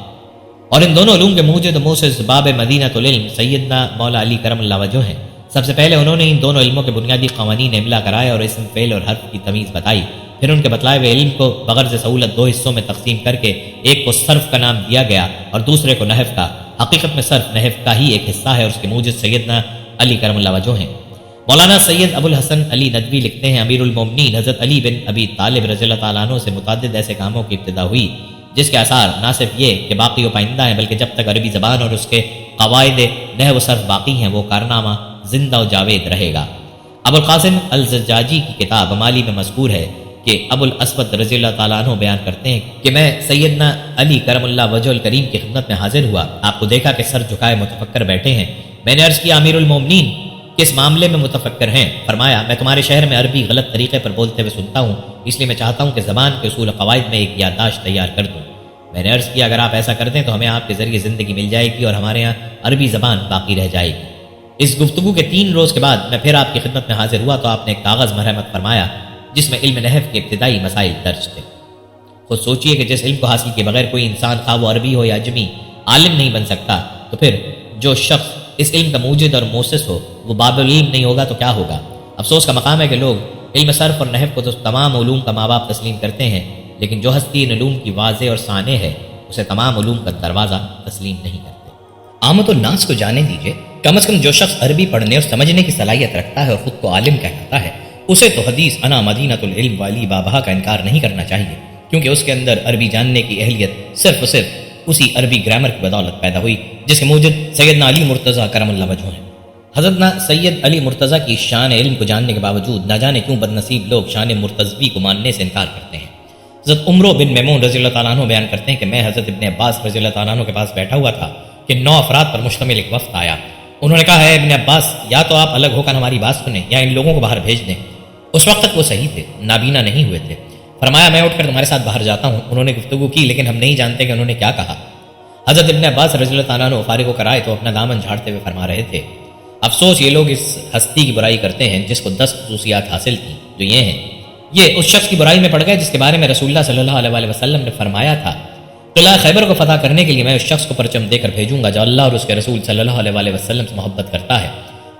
اور ان دونوں علوم کے موجد موسس باب مدینۃ العلم سیدنا مولا علی کرم اللہ وجہ ہیں۔ سب سے پہلے انہوں نے ان دونوں علموں کے بنیادی قوانین املا کرائے اور اسم فعل اور حرف کی تمیز بتائی، پھر ان کے بتلائے ہوئے علم کو بغرض سہولت 2 حصوں میں تقسیم کر کے ایک کو صرف کا نام دیا گیا اور دوسرے کو نحو کا۔ حقیقت میں صرف نحو کا ہی ایک حصہ ہے اور اس کے موجد سیدنا علی کرم اللہ وجہ ہیں۔ مولانا سید ابو الحسن علی ندوی لکھتے ہیں، امیر المومنین حضرت علی بن ابی طالب رضی اللہ تعالیٰ عنہ سے متعدد ایسے کاموں کی ابتدا ہوئی جس کے آثار نہ صرف یہ کہ باقی و پائندہ ہیں بلکہ جب تک عربی زبان اور اس کے قواعد نحو و صرف باقی ہیں وہ کارنامہ زندہ و جاوید رہے گا۔ ابو القاسم الزجاجی کی کتاب مالی میں مذکور ہے کہ ابو الاسود رضی اللہ تعالیٰ عنہ بیان کرتے ہیں کہ میں سیدنا علی کرم اللہ وجہ الکریم کی خدمت میں حاضر ہوا، آپ کو دیکھا کہ سر جھکائے متفکر بیٹھے ہیں۔ میں نے عرض کیا، امیر المومنین کس معاملے میں متفکر ہیں؟ فرمایا میں تمہارے شہر میں عربی غلط طریقے پر بولتے ہوئے سنتا ہوں، اس لیے میں چاہتا ہوں کہ زبان کے اصول و قواعد میں ایک یادداشت تیار کر دوں۔ میں نے عرض کیا اگر آپ ایسا کر دیں تو ہمیں آپ کے ذریعے زندگی مل جائے گی اور ہمارے ہاں عربی زبان باقی رہ جائے گی۔ اس گفتگو کے 3 روز کے بعد میں پھر آپ کی خدمت میں حاضر ہوا تو آپ نے ایک کاغذ مرحمت فرمایا جس میں علم نحو کے ابتدائی مسائل درج تھے۔ خود سوچئے کہ جس علم کو حاصل کیے بغیر کوئی انسان خواہ وہ عربی ہو یا عجمی عالم نہیں بن سکتا، تو پھر جو شخص اس علم کا موجد اور موسس ہو وہ باب العلم نہیں ہوگا تو کیا ہوگا؟ افسوس کا مقام ہے کہ لوگ علم صرف اور نحو کو تو تمام علوم کا ماں باپ تسلیم کرتے ہیں، لیکن جو ہستی ان علوم کی واضح اور ثانح ہے اسے تمام علوم کا دروازہ تسلیم نہیں کرتے۔ عامت الناس کو جانے دیجئے، کم از کم جو شخص عربی پڑھنے اور سمجھنے کی صلاحیت رکھتا ہے اور خود کو عالم کہلاتا ہے اسے تو حدیث انا مدینۃ العلم والی بابہا کا انکار نہیں کرنا چاہیے، کیونکہ اس کے اندر عربی جاننے کی اہلیت صرف و صرف اسی عربی گرامر کی بدولت پیدا ہوئی جس کے موجد سیدنا علی مرتضیٰ کرم اللہ وجہہ ہیں۔ حضرت سید علی مرتضیٰ کی شان علم کو جاننے کے باوجود نہ جانے کیوں بدنصیب لوگ شان مرتضوی کو ماننے سے انکار کرتے ہیں۔ حضرت عمرو بن میمون رضی اللہ تعالیٰ عنہ بیان کرتے ہیں کہ میں حضرت ابن عباس رضی اللہ تعالیٰ عنہ کے پاس بیٹھا ہوا تھا کہ 9 افراد پر مشتمل ایک وفد آیا۔ انہوں نے کہا ہے ابن عباس یا تو آپ الگ ہو کر ہماری بات سنیں یا ان لوگوں کو باہر بھیج دیں۔ اس وقت تک وہ صحیح تھے، نابینا نہیں ہوئے تھے۔ فرمایا میں اٹھ کر تمہارے ساتھ باہر جاتا ہوں۔ انہوں نے گفتگو کی لیکن ہم نہیں جانتے کہ انہوں نے کیا کہا۔ حضرت ابن عباس رضی اللہ تعالیٰ عنہ فارغ ہو کر آئے تو اپنا دامن جھاڑتے ہوئے فرما رہے تھے افسوس یہ لوگ اس ہستی کی برائی کرتے ہیں جس کو 10 خصوصیات حاصل تھیں جو یہ ہیں، یہ اس شخص کی برائی میں پڑ گئے جس کے بارے میں رسول اللہ صلی اللہ علیہ وسلم نے فرمایا تھا قلعہ خیبر کو فتح کرنے کے لیے میں اس شخص کو پرچم دے کر بھیجوں گا جو اللہ اور اس کے رسول صلی اللہ علیہ وسلم سے محبت کرتا ہے،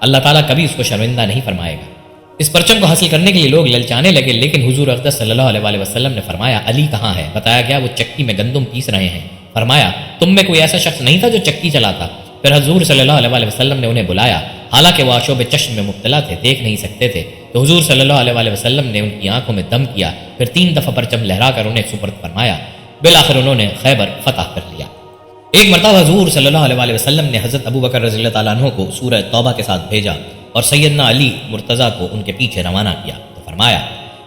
اللہ تعالیٰ کبھی اس کو شرمندہ نہیں فرمائے گا۔ اس پرچم کو حاصل کرنے کے لیے لوگ للچانے لگے، لیکن حضور اقدس صلی اللہ علیہ وسلم نے فرمایا علی کہاں ہے؟ بتایا گیا وہ چکی میں گندم پیس رہے ہیں۔ فرمایا تم میں کوئی ایسا شخص نہیں تھا جو چکی چلاتا؟ پھر حضور صلی اللہ علیہ وسلم نے انہیں بلایا، حالانکہ وہ آشوب چشم میں مبتلا تھے، دیکھ نہیں سکتے تھے، تو حضور صلی اللہ علیہ وسلم نے ان کی آنکھوں میں دم کیا، پھر 3 دفعہ پرچم لہرا کر انہیں سپرد فرمایا، بالآخر انہوں نے خیبر فتح کر لیا۔ ایک مرتبہ حضور صلی اللہ علیہ وسلم نے حضرت ابو بکر رضی اللہ تعالیٰ عنہ کو سورہ توبہ کے ساتھ بھیجا اور سیدنا علی مرتضیٰ کو ان کے پیچھے روانہ کیا تو فرمایا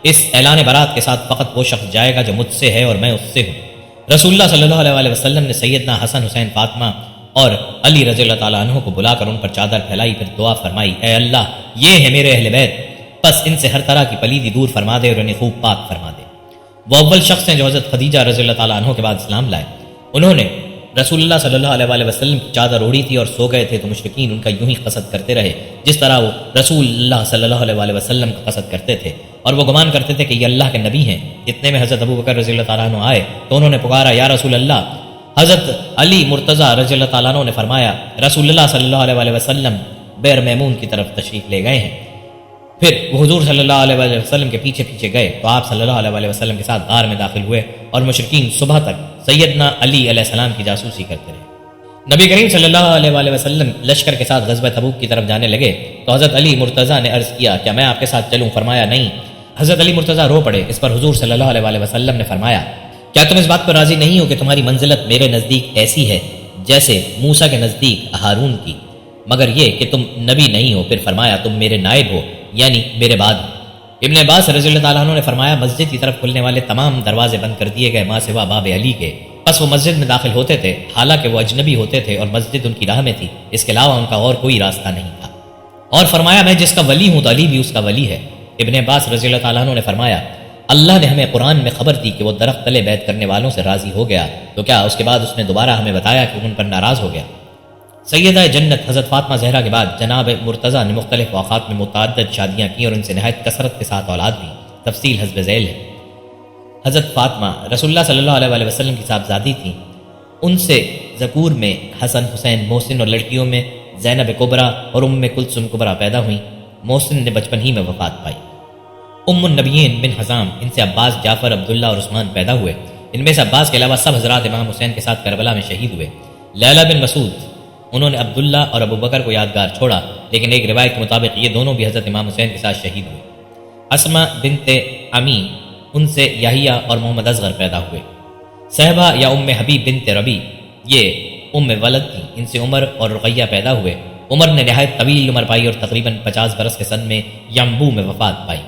اس اعلان برات کے ساتھ فقط وہ شخص جائے گا جو مجھ سے ہے اور میں اس سے ہوں۔ رسول اللہ صلی اللہ علیہ وسلم نے سیدنا حسن حسین فاطمہ اور علی رضی اللہ تعالیٰ عنہ کو بلا کر ان پر چادر پھیلائی، پھر دعا فرمائی اے اللہ یہ ہے میرے اہل بیت، بس ان سے ہر طرح کی پلیدی دور فرما دے اور انہیں خوب پاک فرما دے۔ وہ اول شخص ہیں جو حضرت خدیجہ رضی اللہ تعالیٰ عنہ کے بعد اسلام لائے۔ انہوں نے رسول اللہ صلی اللہ علیہ وسلم کی چادر اوڑھی تھی اور سو گئے تھے تو مشرکین ان کا یوں ہی قصد کرتے رہے جس طرح وہ رسول اللہ صلی اللہ علیہ وسلم کا قصد کرتے تھے، اور وہ گمان کرتے تھے کہ یہ اللہ کے نبی ہیں۔ اتنے میں حضرت ابو بکر رضی اللہ تعالیٰ عنہ آئے تو انہوں نے پکارا یا رسول اللہ۔ حضرت علی مرتضیٰ رضی اللہ تعالیٰ عنہ نے فرمایا رسول اللہ صلی اللہ علیہ وسلم بیر میمون کی طرف تشریف لے گئے ہیں۔ پھر وہ حضور صلی اللہ علیہ وسلم کے پیچھے پیچھے گئے تو آپ صلی اللہ علیہ وسلم کے ساتھ غار میں داخل ہوئے اور مشرکین صبح تک سیدنا علی علیہ السلام کی جاسوسی کرتے رہے۔ نبی کریم صلی اللہ علیہ وسلم لشکر کے ساتھ غزوہ تبوک کی طرف جانے لگے تو حضرت علی مرتضیٰ نے عرض کیا کیا میں آپ کے ساتھ چلوں؟ فرمایا نہیں۔ حضرت علی مرتضیٰ رو پڑے۔ اس پر حضور صلی اللہ علیہ وسلم نے فرمایا کیا تم اس بات پر راضی نہیں ہو کہ تمہاری منزلت میرے نزدیک ایسی ہے جیسے موسیٰ کے نزدیک ہارون کی، مگر یہ کہ تم نبی نہیں ہو؟ پھر فرمایا تم میرے نائب ہو یعنی میرے بعد۔ ابن عباس رضی اللہ تعالیٰ عنہ نے فرمایا مسجد کی طرف کھلنے والے تمام دروازے بند کر دیے گئے ماں سوا باب علی کے، بس وہ مسجد میں داخل ہوتے تھے حالانکہ وہ اجنبی ہوتے تھے اور مسجد ان کی راہ میں تھی، اس کے علاوہ ان کا اور کوئی راستہ نہیں تھا۔ اور فرمایا میں جس کا ولی ہوں تو علی بھی اس کا ولی ہے۔ ابن عباس رضی اللہ تعالیٰ عنہ نے فرمایا اللہ نے ہمیں قرآن میں خبر دی کہ وہ درخت تلے بیعت کرنے والوں سے راضی ہو گیا، تو کیا اس کے بعد اس نے دوبارہ ہمیں بتایا کہ ان پر ناراض ہو گیا؟ سیدہ جنت حضرت فاطمہ زہرا کے بعد جناب مرتضیٰ نے مختلف اوقات میں متعدد شادیاں کی اور ان سے نہایت کثرت کے ساتھ اولاد بھی، تفصیل حسب ذیل ہے۔ حضرت فاطمہ رسول اللہ صلی اللہ علیہ وسلم کی صاحبزادی تھیں، ان سے ذکور میں حسن حسین محسن اور لڑکیوں میں زینب کبریٰ اور ام کلثوم کبریٰ پیدا ہوئیں۔ محسن نے بچپن ہی میں وفات پائی۔ ام النبیین بن حزام، ان سے عباس جعفر عبداللہ اور عثمان پیدا ہوئے، ان میں سے عباس کے علاوہ سب حضرات امام حسین کے ساتھ کربلا میں شہید ہوئے۔ لیلہ بن مسعود، انہوں نے عبداللہ اور ابو بکر کو یادگار چھوڑا، لیکن ایک روایت کے مطابق یہ دونوں بھی حضرت امام حسین کے ساتھ شہید ہوئے۔ اسما بنت عمی، ان سے یحییٰ اور محمد اصغر پیدا ہوئے۔ صہبہ یا ام حبیب بنت ربی، یہ ام ولد تھی، ان سے عمر اور رقیہ پیدا ہوئے۔ عمر نے نہایت طویل عمر پائی اور تقریباً 50 برس کے سن میں ینبو میں وفات پائی۔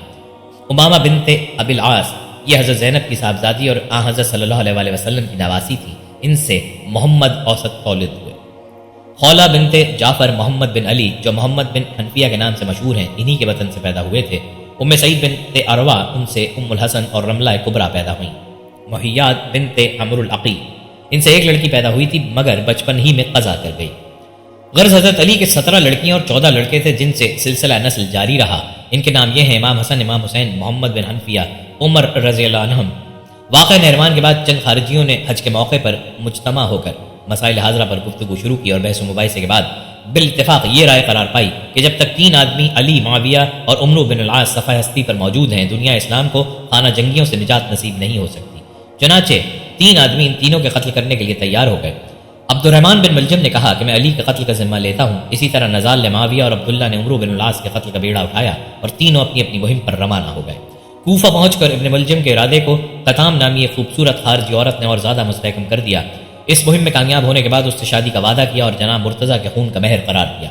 امامہ بنت ابی العاص، یہ حضرت زینب کی صاحبزادی اور حضرت صلی اللہ علیہ وسلم کی نواسی تھی، ان سے محمد اوسط تولد ہوئے۔ خولہ بنت جعفر محمد بن علی جو محمد بن حنفیہ کے نام سے مشہور ہیں، انہی کے وطن سے پیدا ہوئے تھے۔ ام سعید بنت عروہ، ان سے ام الحسن اور رملہ کبریٰ پیدا ہوئیں۔ محیات بنت عمرو العقی، ان سے ایک لڑکی پیدا ہوئی تھی مگر بچپن ہی میں قضا کر گئی۔ غرض حضرت علی کے 17 لڑکیاں اور 14 لڑکے تھے جن سے سلسلہ نسل جاری رہا۔ ان کے نام یہ ہیں: امام حسن، امام حسین، محمد بن حنفیہ، عمر رضی اللہ عنہم۔ واقعہ نہروان کے بعد چند خارجیوں نے حج کے موقع پر مجتمع ہو کر مسائل حاضرہ پر گفتگو شروع کی اور بحث و مباحثے کے بعد بالاتفاق یہ رائے قرار پائی کہ جب تک 3 آدمی علی، معاویہ اور عمرو بن العاص صفحہ ہستی پر موجود ہیں، دنیا اسلام کو خانہ جنگیوں سے نجات نصیب نہیں ہو سکتی۔ چنانچہ 3 آدمی ان تینوں کے قتل کرنے کے لیے تیار ہو گئے۔ عبد الرحمن بن ملجم نے کہا کہ میں علی کے قتل کا ذمہ لیتا ہوں۔ اسی طرح نزال نے معاویہ اور عبداللہ نے عمرو بن العاص کے قتل کا بیڑا اٹھایا اور تینوں اپنی اپنی مہم پر روانہ ہو گئے۔ کوفہ پہنچ کر ابن ملجم کے ارادے کو قطام نامی ایک خوبصورت خارجی عورت نے اور زیادہ مستحکم کر دیا۔ اس مہم میں کامیاب ہونے کے بعد اس سے شادی کا وعدہ کیا اور جناب مرتضیٰ کے خون کا مہر قرار دیا۔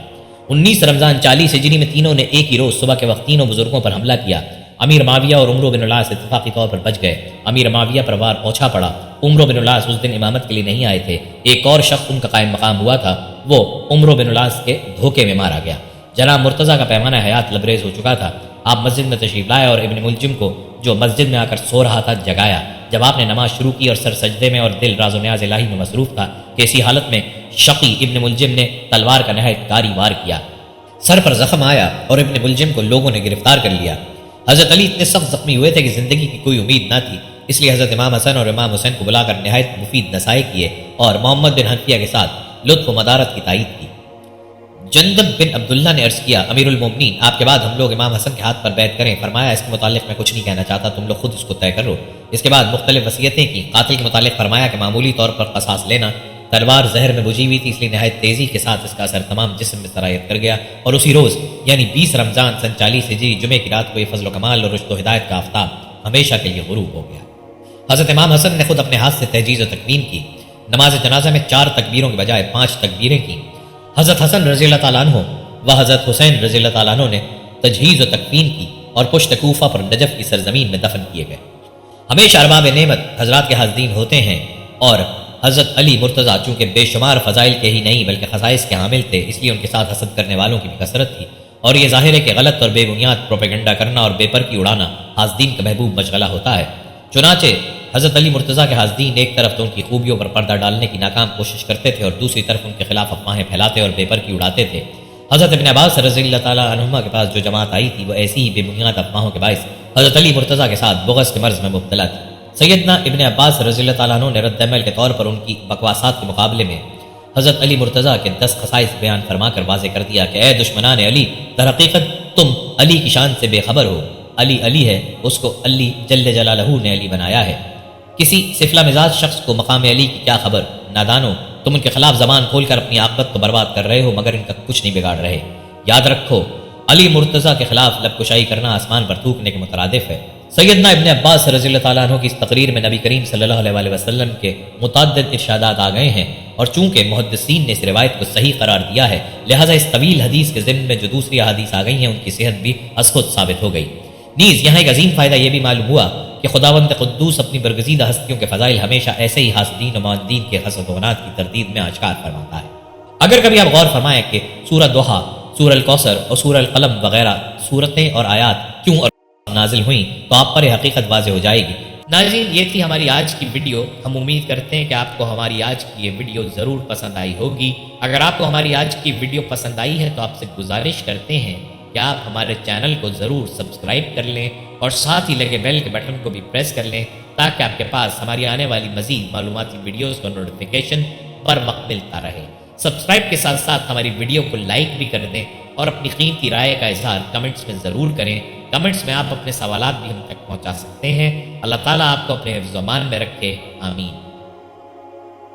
19 رمضان 40 ہجری میں تینوں نے ایک ہی روز صبح کے وقت تینوں بزرگوں پر حملہ کیا۔ امیر معاویہ اور عمرو بن العاص اتفاقی طور پر بچ گئے۔ امیر معاویہ پر وار پہنچا پڑا۔ عمرو بن العاص اس دن امامت کے لیے نہیں آئے تھے۔ ایک اور شخص ان کا قائم مقام ہوا تھا، وہ عمرو بن العاص کے دھوکے میں مارا گیا۔ جناب مرتضیٰ کا پیمانہ حیات لبریز ہو چکا تھا۔ آپ مسجد میں تشریف لائے اور ابن ملجم کو جو مسجد میں آ کر سو رہا تھا جگایا۔ جب آپ نے نماز شروع کی اور سر سجدے میں اور دل راز و نیاز الہی میں مصروف تھا کہ اسی حالت میں شقی ابن ملجم نے تلوار کا نہایت کاری وار کیا۔ سر پر زخم آیا اور ابن ملجم کو لوگوں نے گرفتار کر لیا۔ حضرت علی اتنے سخت زخمی ہوئے تھے کہ زندگی کی کوئی امید نہ تھی، اس لیے حضرت امام حسن اور امام حسین کو بلا کر نہایت مفید نصائح کیے اور محمد بن حنفیہ کے ساتھ لطف و مدارت کی تائید کی۔ جندب بن عبداللہ نے عرض کیا: امیر المومنین، آپ کے بعد ہم لوگ امام حسن کے ہاتھ پر بیعت کریں؟ فرمایا: اس کے متعلق میں کچھ نہیں کہنا چاہتا، تم لوگ خود اس کو طے کرو۔ اس کے بعد مختلف وصیتیں کی۔ قاتل کے متعلق فرمایا کہ معمولی طور پر قصاص لینا، تلوار زہر میں بجھی ہوئی تھی، اس لیے نہایت تیزی کے ساتھ اس کا اثر تمام جسم میں سرایت کر گیا اور اسی روز یعنی 20 رمضان سن 40 ہجری جمعے کی رات کو یہ فضل و کمال اور رشد و ہدایت کا آفتاب ہمیشہ کے لیے غروب ہو گیا۔ حضرت امام حسن نے خود اپنے ہاتھ سے تجہیز و تکمین کی۔ نماز جنازہ میں 4 تکبیروں کے بجائے 5 تکبیریں کی۔ حضرت حسن رضی اللہ تعالیٰ عنہ و حضرت حسین رضی اللہ تعالیٰ عنہ نے تجہیز و تکفین کی اور پشت کوفہ پر نجف کی سرزمین میں دفن کیے گئے۔ ہمیشہ ارباب نعمت حضرات کے حاسدین ہوتے ہیں اور حضرت علی مرتضیٰ چونکہ بے شمار فضائل کے ہی نہیں بلکہ خصائص کے حامل تھے، اس لیے ان کے ساتھ حسد کرنے والوں کی بھی کثرت تھی، اور یہ ظاہر ہے کہ غلط اور بے بنیاد پروپیگنڈا کرنا اور بے پر کی اڑانا حاسدین کا محبوب مشغلہ ہوتا ہے۔ چنانچہ حضرت علی مرتضیٰ کے حاسدین ایک طرف تو ان کی خوبیوں پر پردہ ڈالنے کی ناکام کوشش کرتے تھے اور دوسری طرف ان کے خلاف افواہیں پھیلاتے اور بے پر کی اڑاتے تھے۔ حضرت ابن عباس رضی اللہ تعالیٰ عنہما کے پاس جو جماعت آئی تھی وہ ایسی ہی بے بنیاد افواہوں کے باعث حضرت علی مرتضیٰ کے ساتھ بغض کے مرض میں مبتلا تھی۔ سیدنا ابن عباس رضی اللہ تعالیٰ عنہ نے رد عمل کے طور پر ان کی بکواسات کے مقابلے میں حضرت علی مرتضیٰ کے 10 خصائص بیان فرما کر واضح کر دیا کہ اے دشمنان علی، در حقیقت تم علی کی شان سے بے خبر ہو۔ علی علی ہے، اس کو علی جل جلالہ نے علی بنایا ہے۔ کسی سفلہ مزاج شخص کو مقام علی کی کیا خبر؟ نادانو، تم ان کے خلاف زبان کھول کر اپنی عاقبت کو برباد کر رہے ہو مگر ان کا کچھ نہیں بگاڑ رہے۔ یاد رکھو، علی مرتضیٰ کے خلاف لب کشائی کرنا آسمان پر تھوکنے کے مترادف ہے۔ سیدنا ابن عباس رضی اللہ تعالیٰ عنہ کی اس تقریر میں نبی کریم صلی اللہ علیہ وسلم کے متعدد ارشادات آ گئے ہیں، اور چونکہ محدثین نے اس روایت کو صحیح قرار دیا ہے لہٰذا اس طویل حدیث کے ضمن میں جو دوسری احادیث آ گئی ہیں ان کی صحت بھی از خود ثابت ہو گئی۔ نیز یہاں ایک عظیم فائدہ یہ بھی معلوم ہوا کہ خداوند قدوس اپنی برگزیدہ ہستیوں کے فضائل ہمیشہ ایسے ہی حاسدین و معاندین کے حسد و غنات کی تردید میں آشکار فرماتا ہے۔ اگر کبھی آپ غور فرمائیں کہ سورہ دوحہ، سورہ الکوثر اور سورہ القلم وغیرہ صورتیں اور آیات کیوں اور نازل ہوئیں تو آپ پر یہ حقیقت واضح ہو جائے گی۔ ناظرین، یہ تھی ہماری آج کی ویڈیو۔ ہم امید کرتے ہیں کہ آپ کو ہماری آج کی یہ ویڈیو ضرور پسند آئی ہوگی۔ اگر آپ کو ہماری آج کی ویڈیو پسند آئی ہے تو آپ سے گزارش کرتے ہیں کہ آپ ہمارے چینل کو ضرور سبسکرائب کر لیں اور ساتھ ہی لگے بیل کے بٹن کو بھی پریس کر لیں تاکہ آپ کے پاس ہماری آنے والی مزید معلوماتی ویڈیوز کا نوٹیفیکیشن پر وقت ملتا رہے۔ سبسکرائب کے ساتھ ساتھ ہماری ویڈیو کو لائک بھی کر دیں اور اپنی قیمتی رائے کا اظہار کمنٹس میں ضرور کریں۔ کمنٹس میں آپ اپنے سوالات بھی ہم تک پہنچا سکتے ہیں۔ اللہ تعالیٰ آپ کو اپنے حفظ و امان میں رکھے، آمین۔